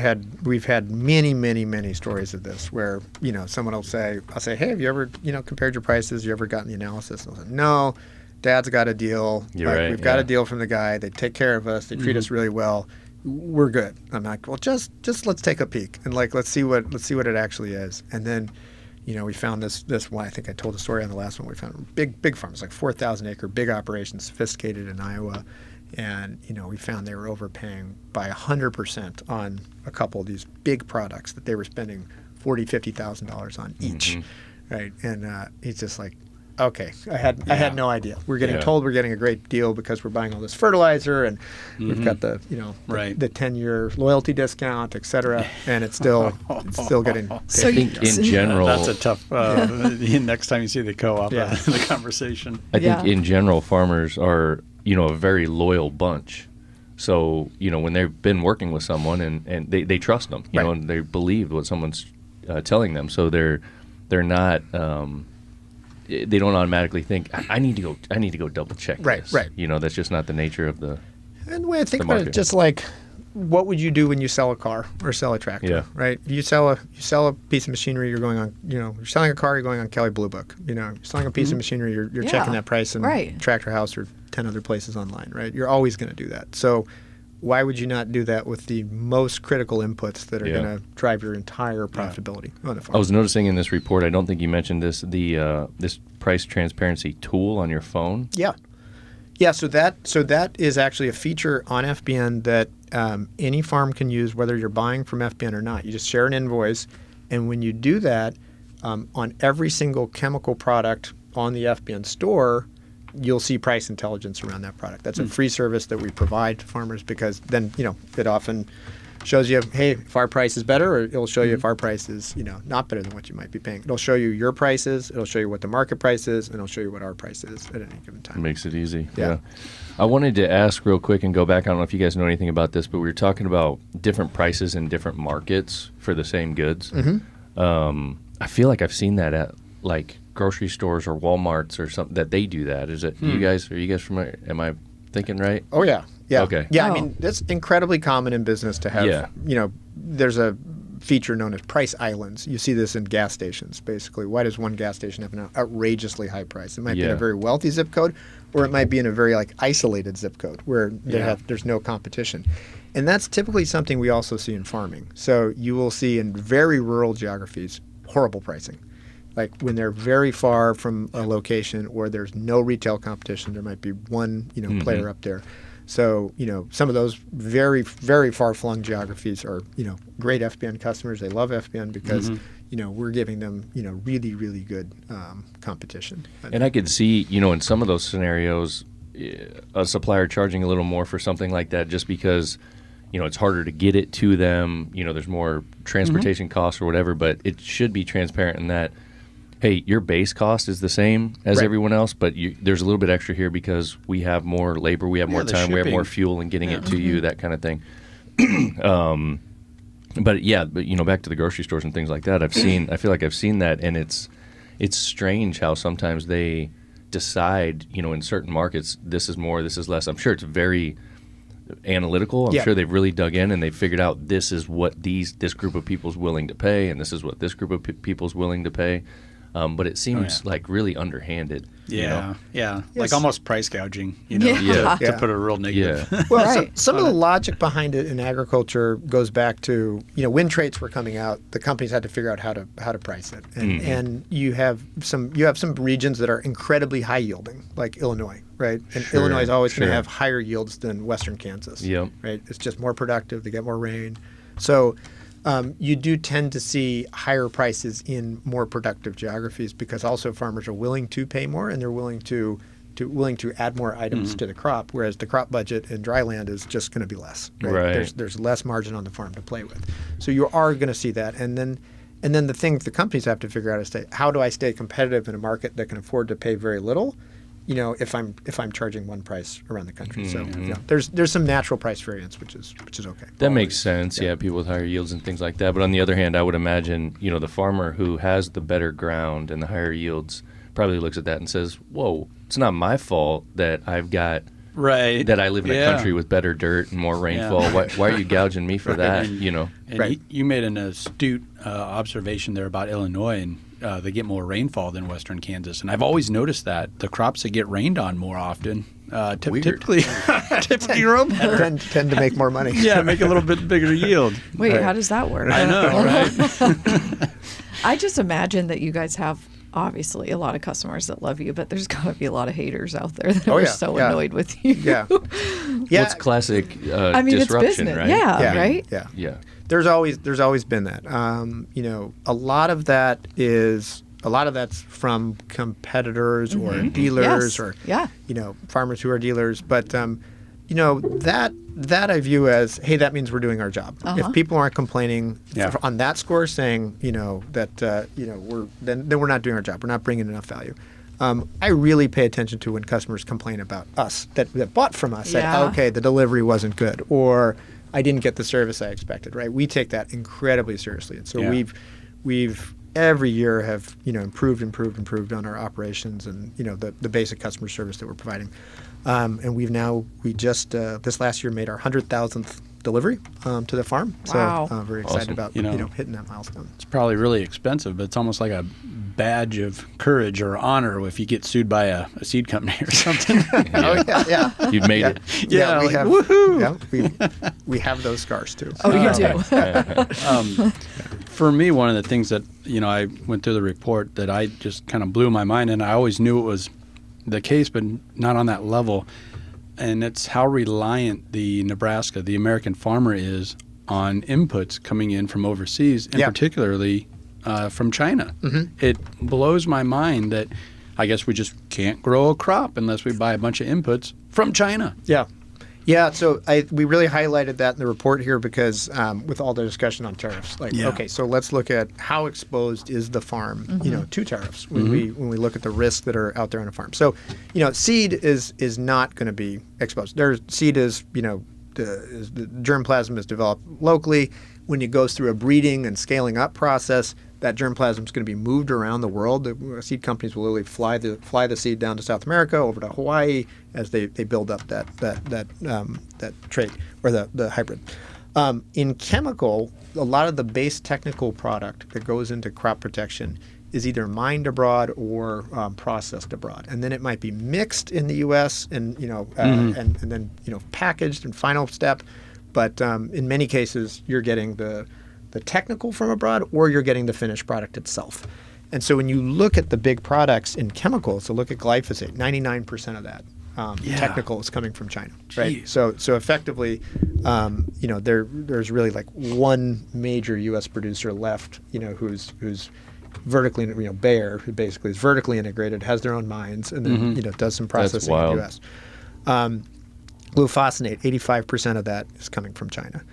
we've had many stories of this where someone will say, I'll say, "Hey, have you ever compared your prices? You ever gotten the analysis?" And I'll say, "No, Dad's got a deal. We've got a deal from the guy. They take care of us. They treat us really well. We're good." I'm like, "Well, just let's take a peek and let's see what it actually is." And then, we found this one. I think I told the story on the last one. We found big farms, like 4,000 acre, big operations, sophisticated in Iowa. And, we found they were overpaying by 100% on a couple of these big products that they were spending $40,000, $50,000 on each, right? And it's just like, okay, I had no idea. We're getting told we're getting a great deal because we're buying all this fertilizer, and we've got the the 10-year loyalty discount, et cetera, and it's still getting. So I think in general, that's a tough. Next time you see the co-op, the conversation. I think in general, farmers are a very loyal bunch. So when they've been working with someone and they trust them, and they believe what someone's telling them, so they're not. They don't automatically think I need to go double check this. Right. That's just not the nature of the. And the way I think about it, just like, what would you do when you sell a car or sell a tractor? Yeah. Right. You sell a piece of machinery. You're going on. You're selling a car. You're going on Kelley Blue Book. You're selling a piece of machinery. You're checking that price in Tractor House or 10 other places online. Right. You're always going to do that. So why would you not do that with the most critical inputs that are going to drive your entire profitability on the farm? I was noticing in this report, I don't think you mentioned this, this price transparency tool on your phone. Yeah. So that is actually a feature on FBN that any farm can use, whether you're buying from FBN or not. You just share an invoice, and when you do that, on every single chemical product on the FBN store, you'll see price intelligence around that product. That's a free service that we provide to farmers, because then, it often shows you, hey, if our price is better, or it'll show you if our price is, not better than what you might be paying. It'll show you your prices, it'll show you what the market price is, and it'll show you what our price is at any given time. Makes it easy. Yeah. I wanted to ask real quick and go back. I don't know if you guys know anything about this, but we were talking about different prices in different markets for the same goods. I feel like I've seen that at like grocery stores or Walmarts or something, that they do that. Is it are you guys familiar? Am I thinking right? Oh, yeah. Yeah. Okay. Yeah, I mean, that's incredibly common in business to have, there's a feature known as price islands. You see this in gas stations, basically. Why does one gas station have an outrageously high price? It might be in a very wealthy zip code, or it might be in a very isolated zip code where there's no competition. And that's typically something we also see in farming. So you will see in very rural geographies horrible pricing. Like when they're very far from a location or there's no retail competition, there might be one, player up there. So, some of those very, very far-flung geographies are, great FBN customers. They love FBN because, we're giving them, really, really good competition. And I could see, in some of those scenarios, a supplier charging a little more for something like that just because, it's harder to get it to them. There's more transportation costs or whatever, but it should be transparent in that, hey, your base cost is the same as everyone else, but there's a little bit extra here because we have more labor, we have more time, we have more fuel in getting it to you, that kind of thing. But back to the grocery stores and things like that, I feel like I've seen that, and it's strange how sometimes they decide, in certain markets, this is more, this is less. I'm sure it's very analytical. I'm sure they've really dug in and they've figured out this is what this group of people is willing to pay, and this is what this group of people is willing to pay. But it seems like really underhanded. Yeah. Yes. Like almost price gouging, to put a real negative. Yeah. Well, some of the logic behind it in agriculture goes back to, when traits were coming out, the companies had to figure out how to price it. And you have some regions that are incredibly high yielding, like Illinois, right? And Illinois is always going to have higher yields than Western Kansas. Yep. Right? It's just more productive, they get more rain. So you do tend to see higher prices in more productive geographies because also farmers are willing to pay more and they're willing to add more items to the crop, whereas the crop budget in dry land is just going to be less. Right? There's less margin on the farm to play with. So you are going to see that. And then the thing the companies have to figure out is how do I stay competitive in a market that can afford to pay very little? If I'm charging one price around the country. So there's some natural price variance, which is okay. That makes sense. Yeah, people with higher yields and things like that. But on the other hand, I would imagine, the farmer who has the better ground and the higher yields probably looks at that and says, whoa, it's not my fault that I've got that I live in a country with better dirt and more rainfall. Why are you gouging me for that? And you made an astute observation there about Illinois, and they get more rainfall than Western Kansas. And I've always noticed that the crops that get rained on more often typically grow better. Tend to make more money. Yeah, make a little bit bigger yield. Wait, how does that work? I know, right? I just imagine that you guys have obviously a lot of customers that love you, but there's got to be a lot of haters out there that are so annoyed with you. Yeah. What's classic disruption, it's business, right? Yeah, right? Yeah. There's always been that. A lot of that's from competitors or dealers or farmers who are dealers. But that I view as, hey, that means we're doing our job. If people aren't complaining on that score, saying that then we're not doing our job. We're not bringing enough value. I really pay attention to when customers complain about us that bought from us. That, okay, the delivery wasn't good, or I didn't get the service I expected. Right? We take that incredibly seriously, and so we've every year have improved on our operations and the basic customer service that we're providing. And we just this last year made our 100,000th delivery to the farm. Wow. So very excited about hitting that milestone. It's probably really expensive, but it's almost like a badge of courage or honor if you get sued by a seed company or something. You've made it. Yeah, we have. Woohoo! Yeah, we have those scars too. Oh, you do. For me, one of the things that I went through the report that I just kind of blew my mind, and I always knew it was the case, but not on that level. and it's how reliant the American farmer is on inputs coming in from overseas, and particularly from China. It blows my mind that I guess we just can't grow a crop unless we buy a bunch of inputs from China. Yeah, so we really highlighted that in the report here because with all the discussion on tariffs, okay, so let's look at how exposed is the farm, to tariffs when we look at the risks that are out there on a farm. So, seed is not going to be exposed. Seed is, the germplasm is developed locally. When it goes through a breeding and scaling up process, that germplasm is going to be moved around the world. The seed companies will literally fly the seed down to South America, over to Hawaii, as they build up that trait or the hybrid. In chemical, a lot of the base technical product that goes into crop protection is either mined abroad or processed abroad, and then it might be mixed in the U.S. and and then packaged and final step. But in many cases, you're getting the technical from abroad, or you're getting the finished product itself. And so when you look at the big products in chemicals, so look at glyphosate, 99% of that technical is coming from China, right? So effectively, there's really like one major U.S. producer left, who's vertically, Bayer, who basically is vertically integrated, has their own mines, and then does some processing in the U.S. Glufosinate, 85% of that is coming from China.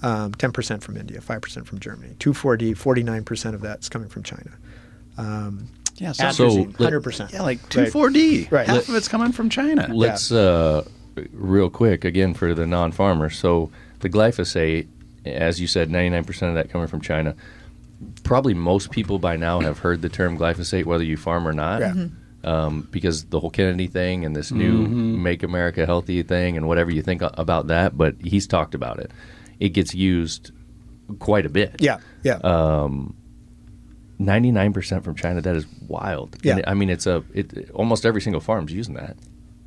10% from India, 5% from Germany. 2,4-D, 49% of that is coming from China. Atrazine, 100%. Yeah, like 2,4-D. Right. Half of it's coming from China. Let's, real quick, again, for the non-farmer. So the glyphosate, as you said, 99% of that coming from China. Probably most people by now have heard the term glyphosate, whether you farm or not. Yeah. Because the whole Kennedy thing and this new Make America Healthy thing and whatever you think about that, but he's talked about it. It gets used quite a bit. Yeah. 99% from China. That is wild. Yeah. And it's almost every single farm's using that.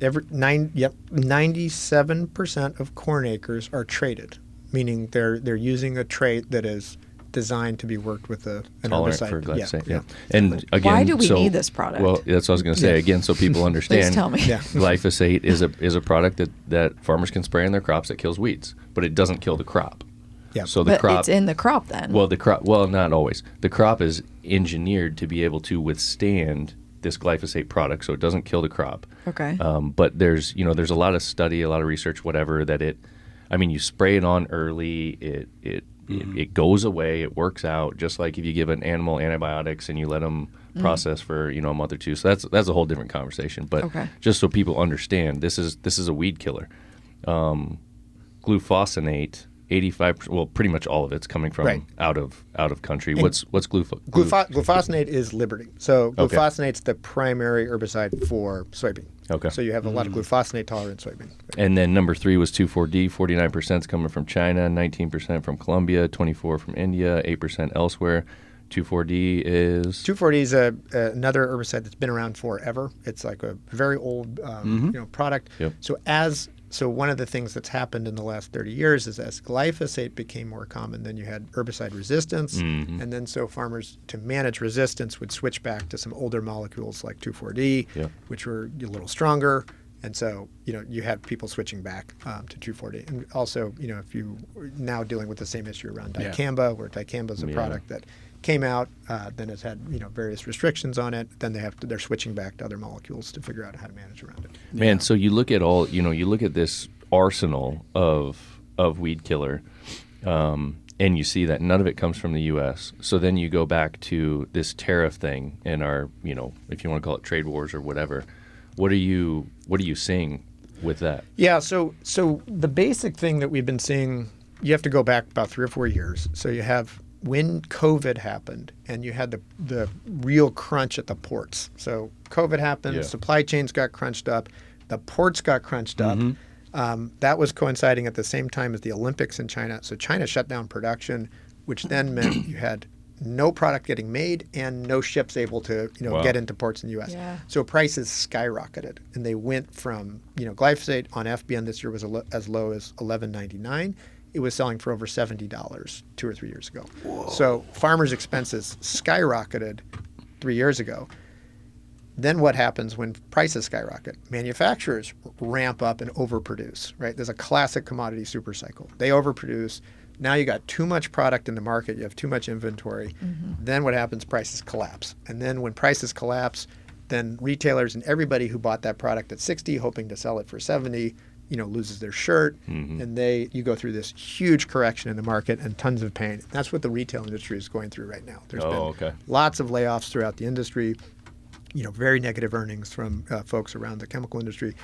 97% of corn acres are traded, meaning they're using a trait that is designed to be worked with an tolerant herbicide. for glyphosate. Yeah. And again, why do we need this product? Well, that's what I was going to say. Again, so people understand. Please tell me. Glyphosate is a product that farmers can spray in their crops that kills weeds, but it doesn't kill the crop. Yeah. So but it's in the crop then. Well, not always. The crop is engineered to be able to withstand this glyphosate product, so it doesn't kill the crop. Okay. But there's a lot of study, a lot of research, whatever, that you spray it on early, it goes away, it works out, just like if you give an animal antibiotics and you let them process for a month or two. So that's a whole different conversation. But just so people understand, this is a weed killer. Glufosinate, 85%. Well, pretty much all of it's coming from out of country. And what's glufosinate is Liberty. So glufosinate's the primary herbicide for soybean. Okay. So you have a lot of glufosinate tolerant soybean. And then number 3 was 2,4-D. 49% is coming from China, 19% from Colombia, 24% from India, 8% elsewhere. 2,4-D is 2,4-D is another herbicide that's been around forever. It's like a very old product. Yep. So one of the things that's happened in the last 30 years is as glyphosate became more common, then you had herbicide resistance, and then so farmers, to manage resistance, would switch back to some older molecules like 2,4-D, which were a little stronger, and so you had people switching back to 2,4-D. And also, if you are now dealing with the same issue around dicamba, where dicamba is a product that came out, then it's had various restrictions on it. Then they're switching back to other molecules to figure out how to manage around it. Man, so you look at you look at this arsenal of weed killer, and you see that none of it comes from the U.S. So then you go back to this tariff thing and our if you want to call it trade wars or whatever. What are you seeing with that? Yeah. So the basic thing that we've been seeing, you have to go back about 3 or 4 years. So you have when COVID happened and you had the real crunch at the ports. So COVID happened, supply chains got crunched up, the ports got crunched up. That was coinciding at the same time as the Olympics in China. So China shut down production, which then meant you had no product getting made and no ships able to get into ports in the U.S. Yeah. So prices skyrocketed, and they went from glyphosate on FBN this year was as low as $11.99. It was selling for over $70 2 or 3 years ago. Whoa. So farmers' expenses skyrocketed 3 years ago. Then what happens when prices skyrocket? Manufacturers ramp up and overproduce, right? There's a classic commodity super cycle. They overproduce. Now you got too much product in the market. You have too much inventory. Then what happens? Prices collapse. And then when prices collapse, then retailers and everybody who bought that product at 60, hoping to sell it for 70, loses their shirt. And you go through this huge correction in the market and tons of pain. That's what the retail industry is going through right now. There's been lots of layoffs throughout the industry. Very negative earnings from folks around the chemical industry,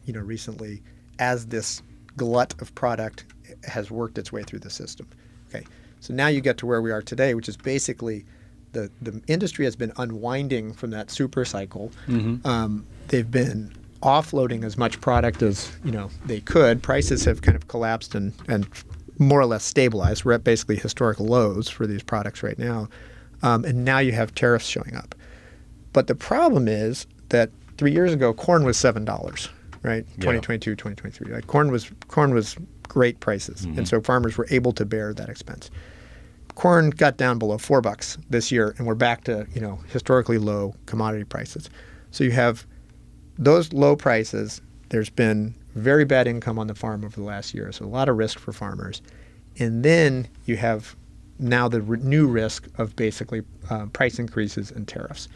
recently, as this glut of product has worked its way through the system. Okay, so now you get to where we are today, which is basically the industry has been unwinding from that super cycle. They've been offloading as much product as they could. Prices have kind of collapsed and more or less stabilized. We're at basically historical lows for these products right now, and now you have tariffs showing up. But the problem is that 3 years ago, corn was $7, right? 2022, 2023. Like corn was great prices, and so farmers were able to bear that expense. Corn got down below $4 this year, and we're back to historically low commodity prices. So you have those low prices. There's been very bad income on the farm over the last year, so a lot of risk for farmers. And then you have now the new risk of basically price increases and tariffs.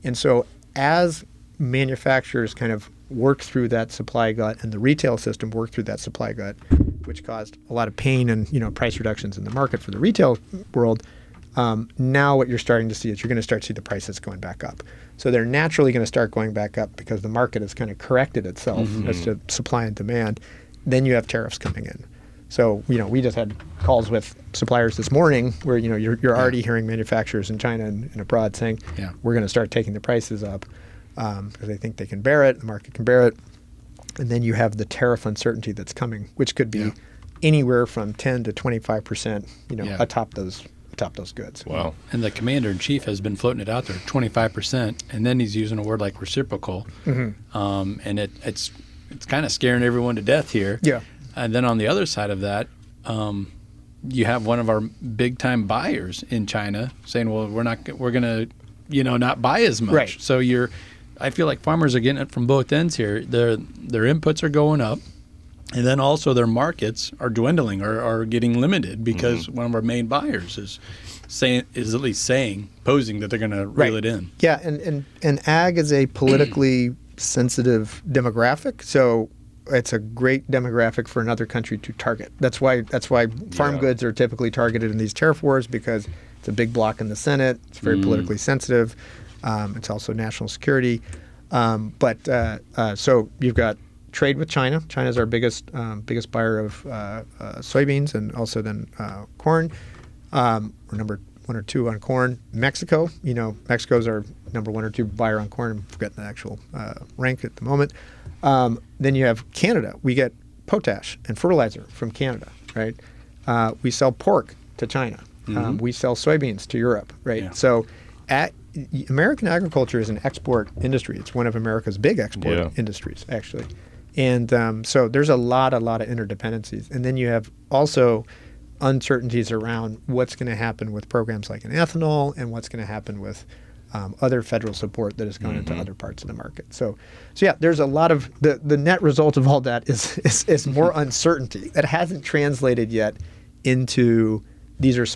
And so as manufacturers kind of work through that supply gut and the retail system work through that supply gut, which caused a lot of pain and price reductions in the market for the retail world, now what you're starting to see is you're going to start to see the prices going back up. So they're naturally going to start going back up because the market has kind of corrected itself as to supply and demand. Then you have tariffs coming in. So, we just had calls with suppliers this morning where, you're already hearing manufacturers in China and abroad saying, we're going to start taking the prices up because they think they can bear it, the market can bear it. And then you have the tariff uncertainty that's coming, which could be anywhere from 10 to 25%, atop those goods. Wow. And the commander-in-chief has been floating it out there, 25%, and then he's using a word like reciprocal. And it's kind of scaring everyone to death here. Yeah. And then on the other side of that, you have one of our big-time buyers in China saying, "Well, we're going to, not buy as much." Right. So I feel like farmers are getting it from both ends here. Their inputs are going up, and then also their markets are dwindling or are getting limited because one of our main buyers is at least posing that they're going to reel it in. Yeah, and ag is a politically sensitive demographic, so it's a great demographic for another country to target. That's why farm goods are typically targeted in these tariff wars, because it's a big block in the Senate. It's very politically sensitive. It's also national security. So you've got trade with China. China's our biggest buyer of soybeans and also then corn. We're number 1 or 2 on corn. Mexico, Mexico's our number 1 or 2 buyer on corn. I'm forgetting the actual rank at the moment. Then you have Canada. We get potash and fertilizer from Canada, right? We sell pork to China. We sell soybeans to Europe, right? Yeah. So American agriculture is an export industry. It's one of America's big export industries, actually. And so there's a lot of interdependencies. And then you have also uncertainties around what's going to happen with programs like in ethanol and what's going to happen with other federal support that is going into other parts of the market. So yeah, there's a lot of the net result of all that is more uncertainty that hasn't translated yet into these are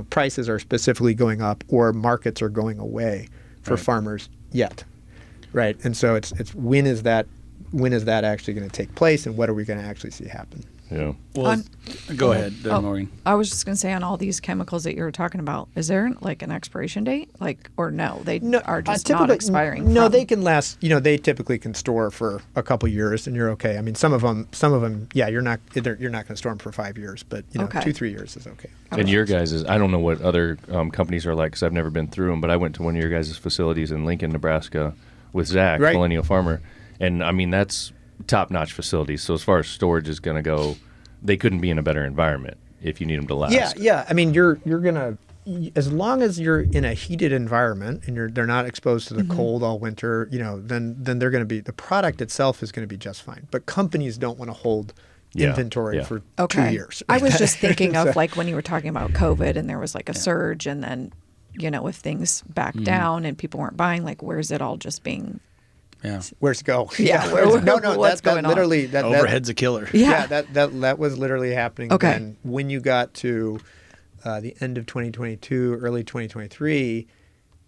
prices are specifically going up or markets are going away for farmers yet, right? And so it's when is that actually going to take place, and what are we going to actually see happen? Yeah. Well, go ahead, Morgan. I was just going to say, on all these chemicals that you were talking about, is there like an expiration date? Or no, they are just not expiring? No, they can last. They typically can store for a couple years, and you're okay. I mean, some of them, yeah, you're not going to store them for 5 years, but 2-3 years is okay. And your guys' I don't know what other companies are like because I've never been through them, but I went to one of your guys' facilities in Lincoln, Nebraska, with Zach, Millennial Farmer, and I mean that's top-notch facilities. So as far as storage is going to go, they couldn't be in a better environment if you need them to last. Yeah. I mean, you're gonna, as long as you're in a heated environment and they're not exposed to the cold all winter, then they're going to be, the product itself is going to be just fine. But companies don't want to hold inventory for 2 years. I was just thinking of like when you were talking about COVID and there was like a surge and then if things back down and people weren't buying, like where's it all just being? Yeah. Where's it go? Yeah. What's going on? Literally, Overhead's a killer. Yeah. that was literally happening. Okay. Then when you got to the end of 2022, early 2023,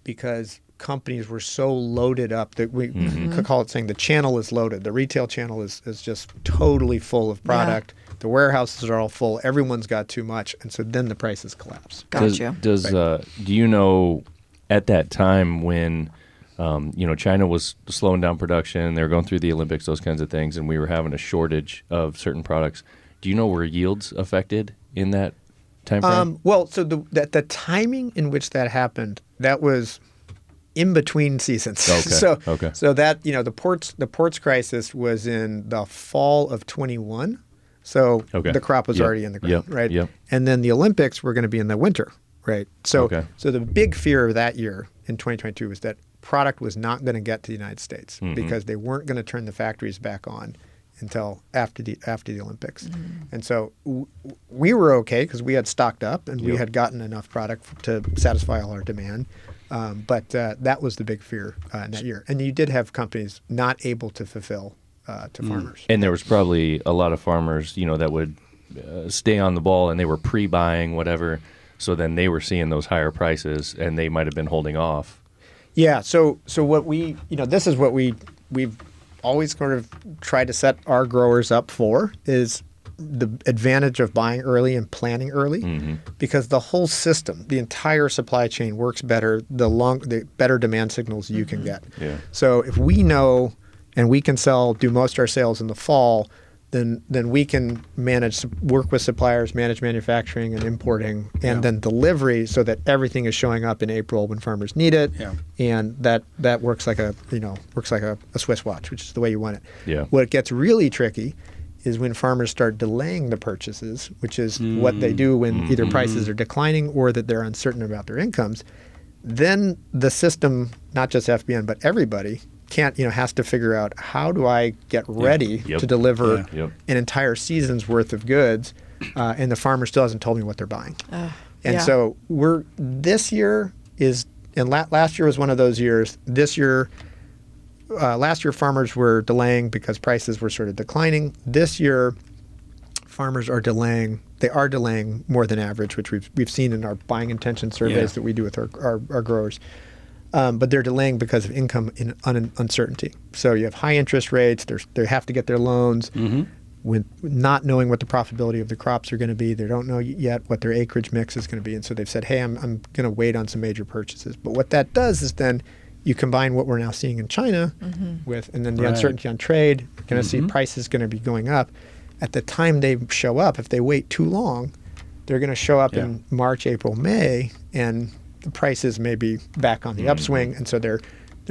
because companies were so loaded up that we could call it saying the channel is loaded. The retail channel is just totally full of product. Yeah. The warehouses are all full. Everyone's got too much. And so then the prices collapse. Gotcha. Do you know at that time when, China was slowing down production, they were going through the Olympics, those kinds of things, and we were having a shortage of certain products. Do you know were yields affected in that time frame? So the timing in which that happened, that was in between seasons. Okay. So that the ports crisis was in the fall of 21. So the crop was already in the ground, right? Yep. And then the Olympics were going to be in the winter, right? So the big fear of that year in 2022 was that product was not going to get to the United States because they weren't going to turn the factories back on until after the Olympics. And so we were okay because we had stocked up and we had gotten enough product to satisfy all our demand. But that was the big fear in that year. And you did have companies not able to fulfill to farmers. And there was probably a lot of farmers, that would stay on the ball and they were pre-buying whatever. So then they were seeing those higher prices and they might have been holding off. Yeah. So what this is what we've always sort of tried to set our growers up for is the advantage of buying early and planning early, because the whole system, the entire supply chain works better the better demand signals you can get. Yeah. So if we know and we can do most of our sales in the fall, then we can work with suppliers, manage manufacturing and importing, and then delivery so that everything is showing up in April when farmers need it. Yeah. And that works like a Swiss watch, which is the way you want it. Yeah. What gets really tricky is when farmers start delaying the purchases, which is what they do when either prices are declining or that they're uncertain about their incomes. Then the system, not just FBN, but everybody has to figure out, how do I get ready to deliver an entire season's worth of goods, and the farmer still hasn't told me what they're buying. So this year last year was one of those years. This year, last year farmers were delaying because prices were sort of declining. This year, farmers are delaying. They are delaying more than average, which we've seen in our buying intention surveys that we do with our growers. But they're delaying because of income uncertainty. So you have high interest rates. They have to get their loans with not knowing what the profitability of the crops are going to be. They don't know yet what their acreage mix is going to be. And so they've said, hey, I'm going to wait on some major purchases. But what that does is then you combine what we're now seeing in China with, and then the uncertainty on trade. You're going to see prices going to be going up. At the time they show up, if they wait too long, they're going to show up in March, April, May, and the prices may be back on the upswing, and so they're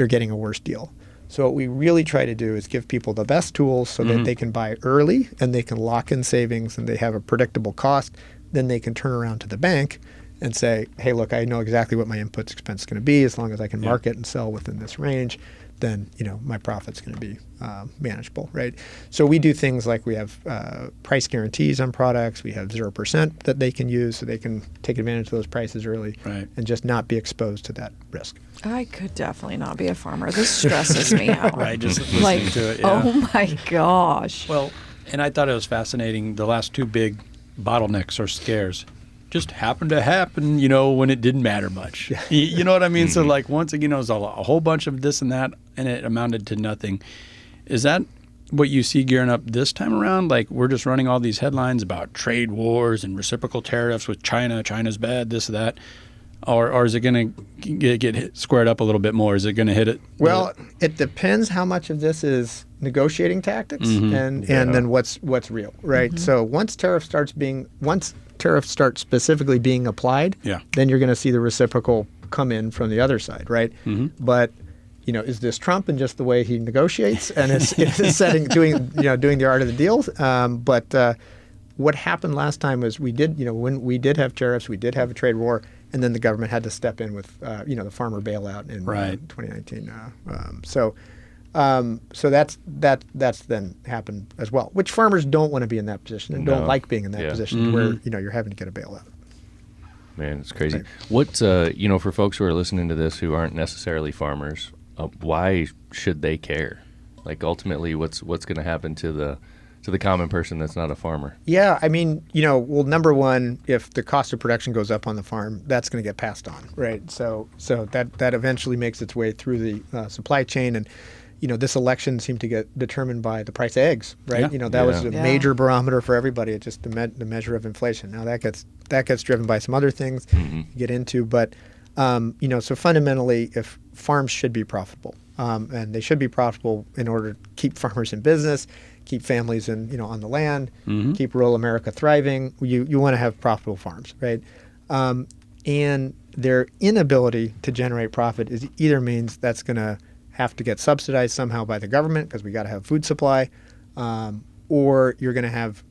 getting a worse deal. So what we really try to do is give people the best tools so that they can buy early and they can lock in savings and they have a predictable cost. Then they can turn around to the bank and say, hey, look, I know exactly what my input expense is going to be. As long as I can market and sell within this range, then my profit's going to be manageable, right? So we do things like we have price guarantees on products. We have 0% that they can use so they can take advantage of those prices early and just not be exposed to that risk. I could definitely not be a farmer. This stresses me out. Right, just listening to it. Yeah. Oh my gosh. Well, and I thought it was fascinating. The last two big bottlenecks or scares just happened to happen, when it didn't matter much. You know what I mean? So once again, it was a whole bunch of this and that, and it amounted to nothing. Is that what you see gearing up this time around? Like, we're just running all these headlines about trade wars and reciprocal tariffs with China. China's bad, this, that. Or is it going to get squared up a little bit more? Is it going to hit it? Well, it depends how much of this is negotiating tactics and then what's real, right? So once tariffs start specifically being applied, then you're going to see the reciprocal come in from the other side, right? But is this Trump and just the way he negotiates and is doing the art of the deal? But what happened last time was when we did have tariffs, we did have a trade war, and then the government had to step in with the farmer bailout in 2019. So that's then happened as well, which farmers don't want to be in that position and don't like being in that position where you're having to get a bailout. Man, it's crazy. Right. What for folks who are listening to this who aren't necessarily farmers, why should they care? Like ultimately, what's going to happen to the common person that's not a farmer? Yeah, I mean, well, number one, if the cost of production goes up on the farm, that's going to get passed on, right? So that eventually makes its way through the supply chain, and this election seemed to get determined by the price of eggs, right? Yeah. That was a Yeah. major barometer for everybody. It's just the measure of inflation. Now that gets driven by some other things you get into, but so fundamentally, if farms should be profitable, and they should be profitable in order to keep farmers in business, keep families on the land, keep rural America thriving. You want to have profitable farms, right? And their inability to generate profit is either means that's going to have to get subsidized somehow by the government because we got to have food supply, or you're going to have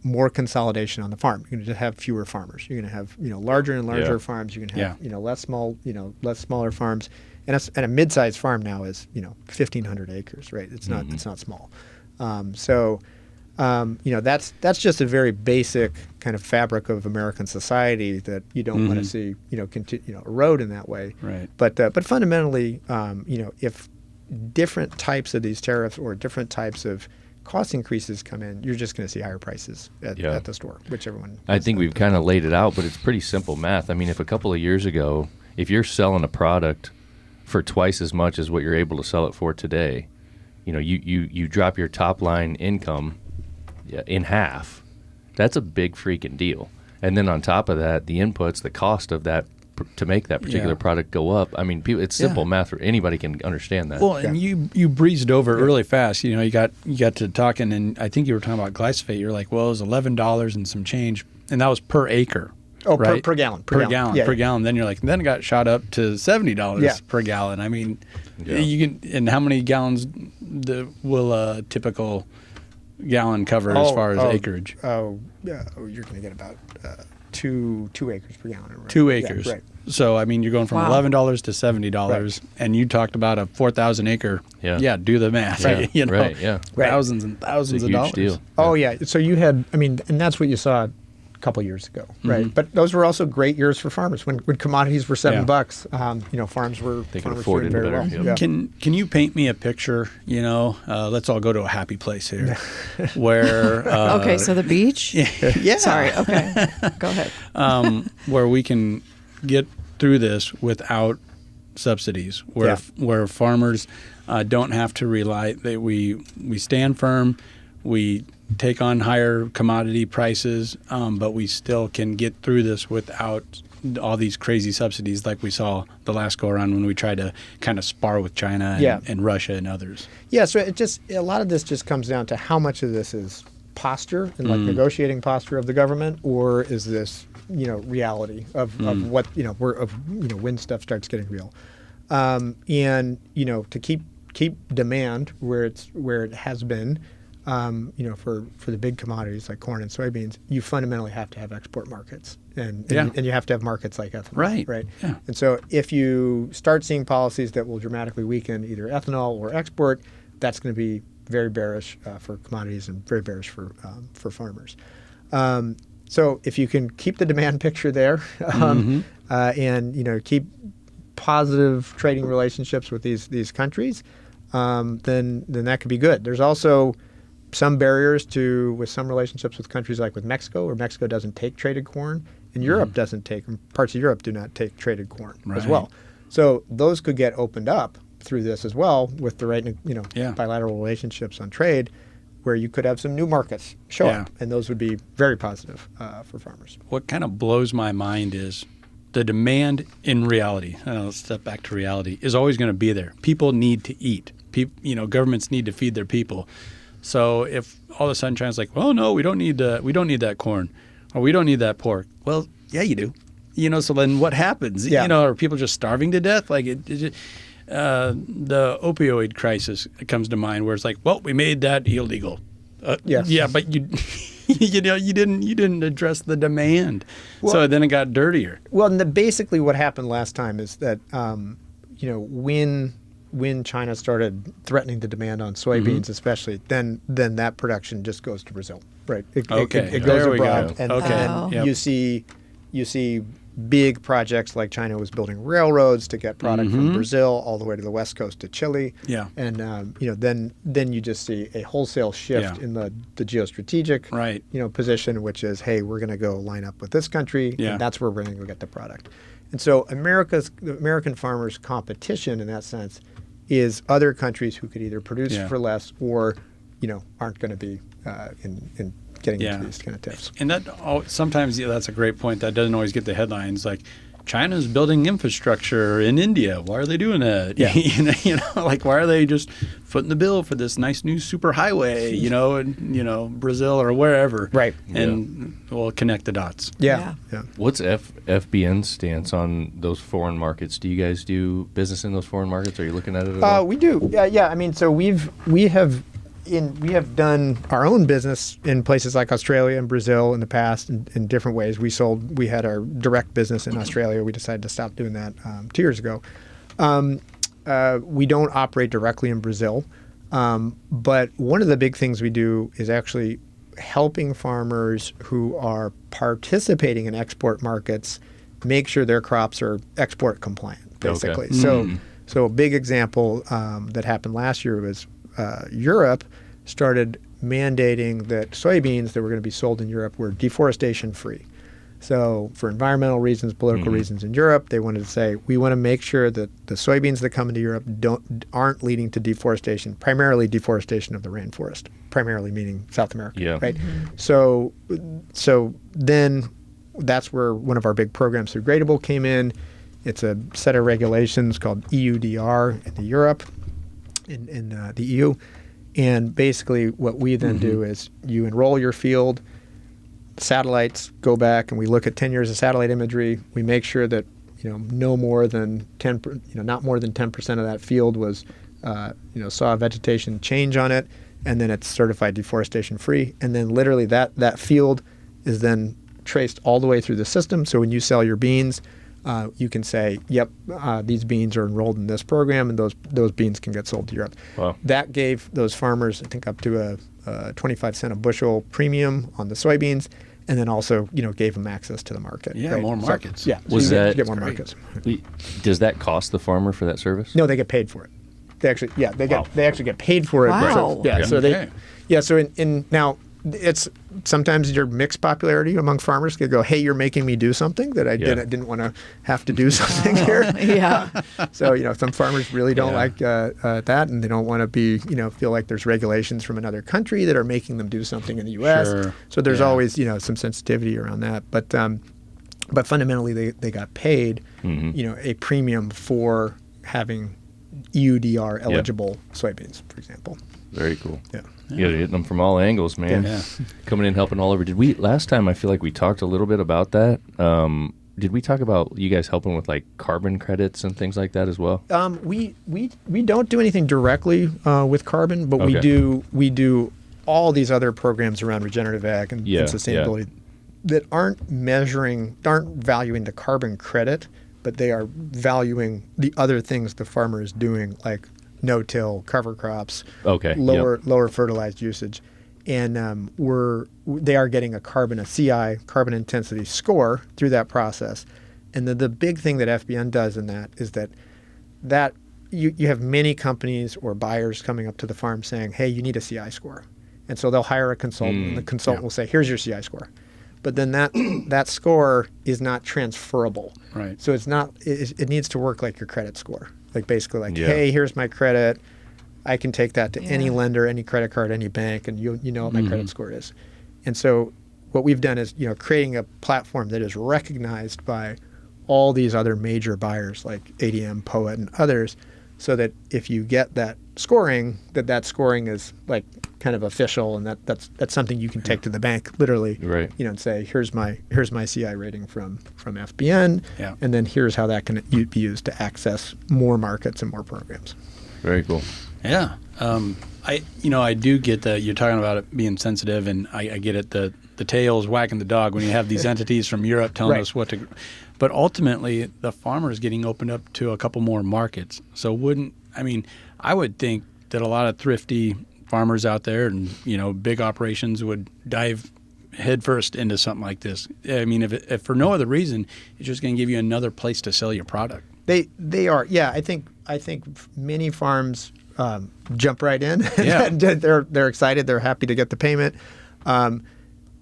more consolidation on the farm. You're going to have fewer farmers. You're going to have larger and larger farms. You're going to have less smaller farms. And a mid-sized farm now is 1,500 acres, right? It's not small. That's just a very basic kind of fabric of American society that you don't want to see erode in that way. Right. But fundamentally, if different types of these tariffs or different types of cost increases come in, you're just going to see higher prices at the store, which everyone. I think we've kind of laid it out, but it's pretty simple math. I mean, if a couple of years ago, if you're selling a product for twice as much as what you're able to sell it for today, you drop your top line income in half. That's a big freaking deal. And then on top of that, the inputs, the cost of that to make that particular product go up. I mean, it's simple math. Anybody can understand that. Well, and you breezed over it really fast. You got to talking, and I think you were talking about glyphosate. You're like, well, it was $11 and some change, and that was per acre. Oh, right? per gallon. Per gallon. Then you're like, then it got shot up to $70 per gallon. I mean, you can. And how many gallons will a typical gallon cover as far as acreage? You're going to get about 2 acres per gallon. Right? 2 acres. Yeah, right. So I mean, you're going from $11 to $70, and you talked about a 4,000 acre. Yeah. Do the math. Right. Right. Yeah. Thousands and thousands It's a of huge dollars. deal. Oh yeah. So you had, and that's what you saw a couple years ago, right? But those were also great years for farmers when commodities were $7. Farms were They could farmers afford doing it very better. well. Yep. Yeah. Can you paint me a picture? Let's all go to a happy place here, where Okay, so the beach. yeah, Sorry. Okay, go ahead. where we can get through this without subsidies, where farmers don't have to rely. We stand firm. We take on higher commodity prices, but we still can get through this without all these crazy subsidies like we saw the last go around when we tried to kind of spar with China and Russia and others. Yeah, so a lot of this just comes down to how much of this is posture and negotiating posture of the government, or is this reality of what when stuff starts getting real, and to keep demand where it has been. For the big commodities like corn and soybeans, you fundamentally have to have export markets, and you have to have markets like ethanol, right? Yeah. And so if you start seeing policies that will dramatically weaken either ethanol or export, that's going to be very bearish for commodities and very bearish for farmers. So if you can keep the demand picture there, and keep positive trading relationships with these countries, then that could be good. There's also some barriers with some relationships with countries like with Mexico, where Mexico doesn't take traded corn, and Europe doesn't take, parts of Europe do not take traded corn as well. So those could get opened up through this as well with the right, bilateral relationships on trade, where you could have some new markets show up, and those would be very positive for farmers. What kind of blows my mind is the demand in reality. Let's step back to reality. Is always going to be there. People need to eat. Governments need to feed their people. So if all of a sudden China's like, well, no, we don't need that corn, or we don't need that pork. Well, yeah, you do. So then what happens? Are people just starving to death? Like the opioid crisis comes to mind, where it's like, well, we made that illegal. Yeah, but you didn't address the demand. Well, so then it got dirtier. Well, and basically what happened last time is that when China started threatening the demand on soybeans, especially, then that production just goes to Brazil, right? It goes abroad, and you see you see big projects like China was building railroads to get product from Brazil all the way to the west coast to Chile. Yeah. And then you just see a wholesale shift in the geostrategic position, which is, hey, we're going to go line up with this country, and that's where we're going to go get the product. And so the American farmers' competition in that sense is other countries who could either produce for less or aren't going to be in getting into these kind of tariffs. And that sometimes that's a great point. That doesn't always get the headlines. Like, China's building infrastructure in India. Why are they doing that? Yeah. Like, why are they just footing the bill for this nice new super highway? In Brazil or wherever. Right. And we'll connect the dots. Yeah. What's FBN's stance on those foreign markets? Do you guys do business in those foreign markets? Are you looking at it at all? We do. Yeah. I mean, so we have done our own business in places like Australia and Brazil in the past in different ways. We had our direct business in Australia. We decided to stop doing that 2 years ago. We don't operate directly in Brazil, but one of the big things we do is actually helping farmers who are participating in export markets make sure their crops are export compliant, basically. Okay. So a big example that happened last year was Europe started mandating that soybeans that were going to be sold in Europe were deforestation free. So for environmental reasons, political reasons in Europe, they wanted to say, we want to make sure that the soybeans that come into Europe aren't leading to deforestation, primarily deforestation of the rainforest, primarily meaning South America, right? So then that's where one of our big programs through Gradable came in. It's a set of regulations called EUDR in Europe, in the EU. And basically what we then do is you enroll your field, satellites go back and we look at 10 years of satellite imagery. We make sure that not more than 10% of that field was saw vegetation change on it, and then it's certified deforestation free. And then literally that field is then traced all the way through the system. So when you sell your beans, you can say, yep, these beans are enrolled in this program, and those beans can get sold to Europe. Wow. That gave those farmers, I think, up to a 25 cent a bushel premium on the soybeans, and then also, gave them access to the market. Yeah, right? More markets. So, Was you get more markets. Does that cost the farmer for that service? No, they get paid for it. They actually get paid for it. Wow. So in now, it's sometimes your mixed popularity among farmers could go, hey, you're making me do something that I didn't want to have to do something here. So some farmers really don't like that, and they don't want to be feel like there's regulations from another country that are making them do something in the U.S. Sure. So there's always some sensitivity around that, but fundamentally they got paid a premium for having EUDR eligible soybeans, for example. Very cool. Yeah. You're hitting them from all angles, man. Yeah. Coming in, helping all over. Last time I feel like we talked a little bit about that. Did we talk about you guys helping with like carbon credits and things like that as well? We don't do anything directly with carbon, but we do all these other programs around regenerative ag and sustainability that aren't valuing the carbon credit, but they are valuing the other things the farmer is doing, like no-till, cover crops, lower fertilized usage, and they are getting a CI, carbon intensity score through that process. And the big thing that FBN does in that is that you have many companies or buyers coming up to the farm saying, hey, you need a CI score. And so they'll hire a consultant, and the consultant will say, here's your CI score. But then that score is not transferable. Right. So it needs to work like your credit score. Like basically hey, here's my credit. I can take that to any lender, any credit card, any bank, and you know what my credit score is. And so what we've done is creating a platform that is recognized by all these other major buyers like ADM, POET, and others, so that if you get that scoring, that scoring is like kind of official, and that's something you can take to the bank literally, right? And say, here's my CI rating from FBN, and then here's how that can be used to access more markets and more programs. Very cool. Yeah, I do get that you're talking about it being sensitive, and I get it. The tail's whacking the dog when you have these entities from Europe telling us what to. But ultimately, the farmer is getting opened up to a couple more markets. So I would think that a lot of thrifty farmers out there and big operations would dive headfirst into something like this. I mean, if for no other reason, it's just going to give you another place to sell your product. They are. Yeah, I think many farms jump right in. Yeah. They're excited. They're happy to get the payment.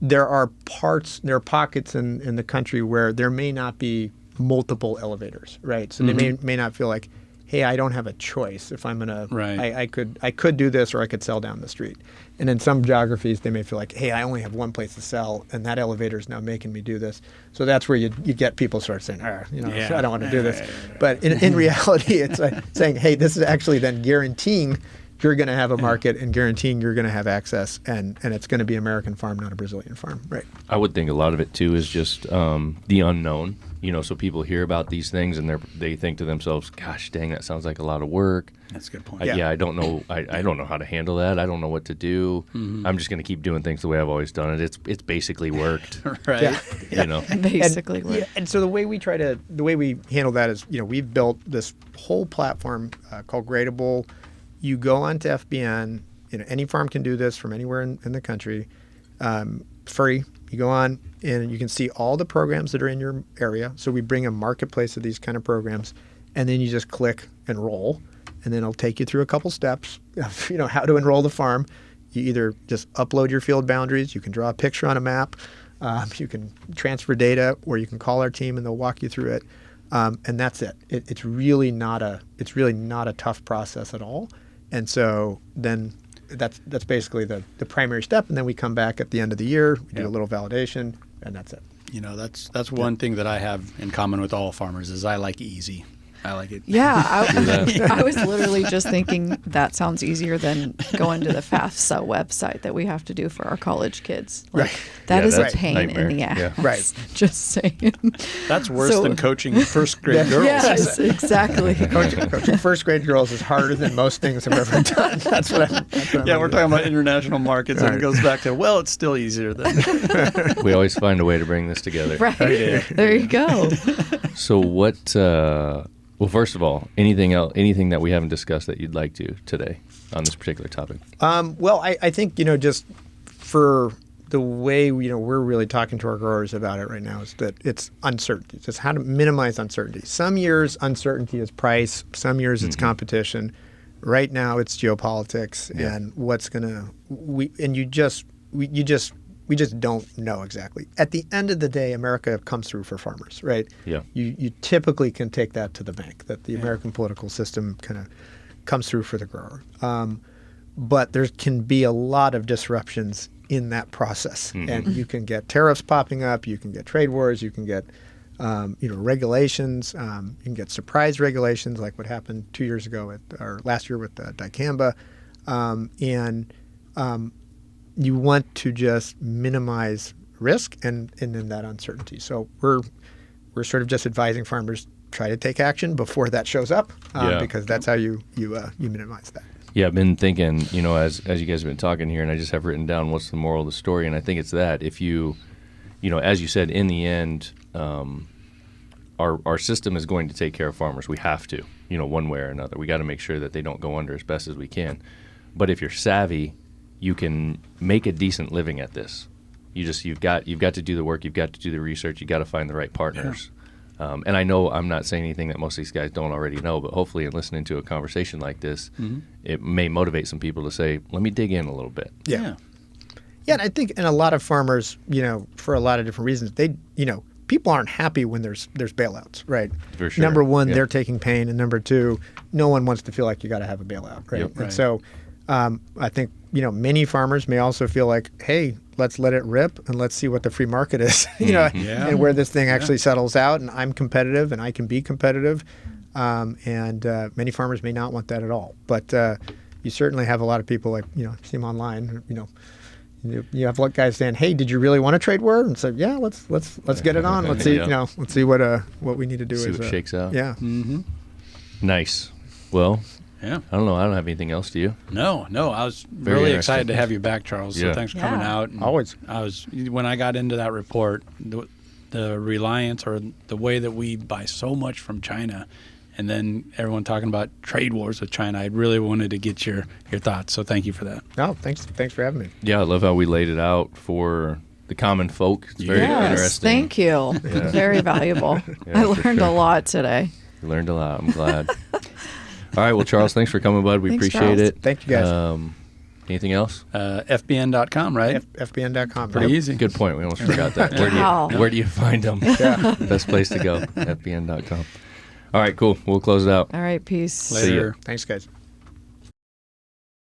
There are pockets in the country where there may not be multiple elevators, right? So they may not feel like, hey, I don't have a choice if I'm gonna. Right. I could do this, or I could sell down the street. And in some geographies, they may feel like, hey, I only have one place to sell, and that elevator is now making me do this. So that's where you get people start saying, I don't want to do this. But in reality, it's like saying, hey, this is actually then guaranteeing you're going to have a market and guaranteeing you're going to have access, and it's going to be American farm, not a Brazilian farm, right? I would think a lot of it too is just the unknown. So people hear about these things and they think to themselves, "Gosh, dang, that sounds like a lot of work." That's a good point. I don't know. I don't know how to handle that. I don't know what to do. I'm just going to keep doing things the way I've always done it. It's basically worked, Right. Yeah. Basically. And so the way we handle that is, we've built this whole platform called Gradable. You go onto FBN. Any farm can do this from anywhere in the country, free. You go on and you can see all the programs that are in your area. So we bring a marketplace of these kind of programs, and then you just click enroll, and then it'll take you through a couple steps of how to enroll the farm. You either just upload your field boundaries, you can draw a picture on a map, you can transfer data, or you can call our team and they'll walk you through it, and that's it. It's really not a tough process at all. And so then that's basically the primary step, and then we come back at the end of the year, we do a little validation, and that's it. That's one thing that I have in common with all farmers is I like easy. I like it. Yeah, I was literally just thinking that sounds easier than going to the FAFSA website that we have to do for our college kids. Like, that is a pain in the ass. Yeah. Right. Just saying. That's worse than coaching first grade girls. Yes, exactly. Coaching first grade girls is harder than most things I've ever done. That's what I'm We're talking about international markets, and it goes back to, it's still easier than. We always find a way to bring this together. Right. There you go. So what? Well, first of all, anything that we haven't discussed that you'd like to today on this particular topic? Well, I think, just for the way, we're really talking to our growers about it right now is that it's uncertainty, just how to minimize uncertainty. Some years uncertainty is price. Some years it's competition. Right now it's geopolitics and what's we just don't know exactly. At the end of the day, America comes through for farmers, right? Yeah. You typically can take that to the bank, that the American political system kind of comes through for the grower. But there can be a lot of disruptions in that process. And you can get tariffs popping up, you can get trade wars, you can get regulations, you can get surprise regulations like what happened last year with dicamba. You want to just minimize risk and then that uncertainty. So we're sort of just advising farmers try to take action before that shows up, because that's how you minimize that. Yeah, I've been thinking, as you guys have been talking here, and I just have written down what's the moral of the story, and I think it's that if you, as you said, in the end, our system is going to take care of farmers. We have to, one way or another. We got to make sure that they don't go under as best as we can. But if you're savvy, you can make a decent living at this. You've got to do the work, you've got to do the research, you got to find the right partners. And I know I'm not saying anything that most of these guys don't already know, but hopefully in listening to a conversation like this, it may motivate some people to say, let me dig in a little bit. Yeah, and I think, and a lot of farmers, for a lot of different reasons, people aren't happy when there's bailouts, right? For sure. Number one, they're taking pain, and number two, no one wants to feel like you got to have a bailout, right? Yep. And so I think, many farmers may also feel like, hey, let's let it rip and let's see what the free market is, and where this thing actually settles out, and I'm competitive and I can be competitive. And many farmers may not want that at all. But you certainly have a lot of people like, see them online, you have guys saying, hey, did you really want a trade war? And say, yeah, let's get it on. Let's see, let's see what we need to do. See what shakes out. Yeah. Mm-hmm. Nice. Well, yeah. I don't know. I don't have anything else. Do you? No. I was Very really interesting. excited to have you back, Charles. So thanks for coming out. And Always. When I got into that report, the reliance or the way that we buy so much from China, and then everyone talking about trade wars with China, I really wanted to get your thoughts. So thank you for that. No, thanks for having me. Yeah, I love how we laid it out for the common folk. It's very Yes, interesting. thank you. Very valuable. Yeah, I for learned sure. a lot today. You learned a lot. I'm glad. All right. Well, Charles, thanks for coming, bud. We Thanks, appreciate Charles. it. Thank you, guys. Anything else? FBN.com, right? FBN.com. Pretty Yep. easy. Good point. We almost forgot that. Wow. Where do you find them? Best place to go, fbn.com. All right, cool. We'll close it out. All right, peace. Later. Thanks, guys.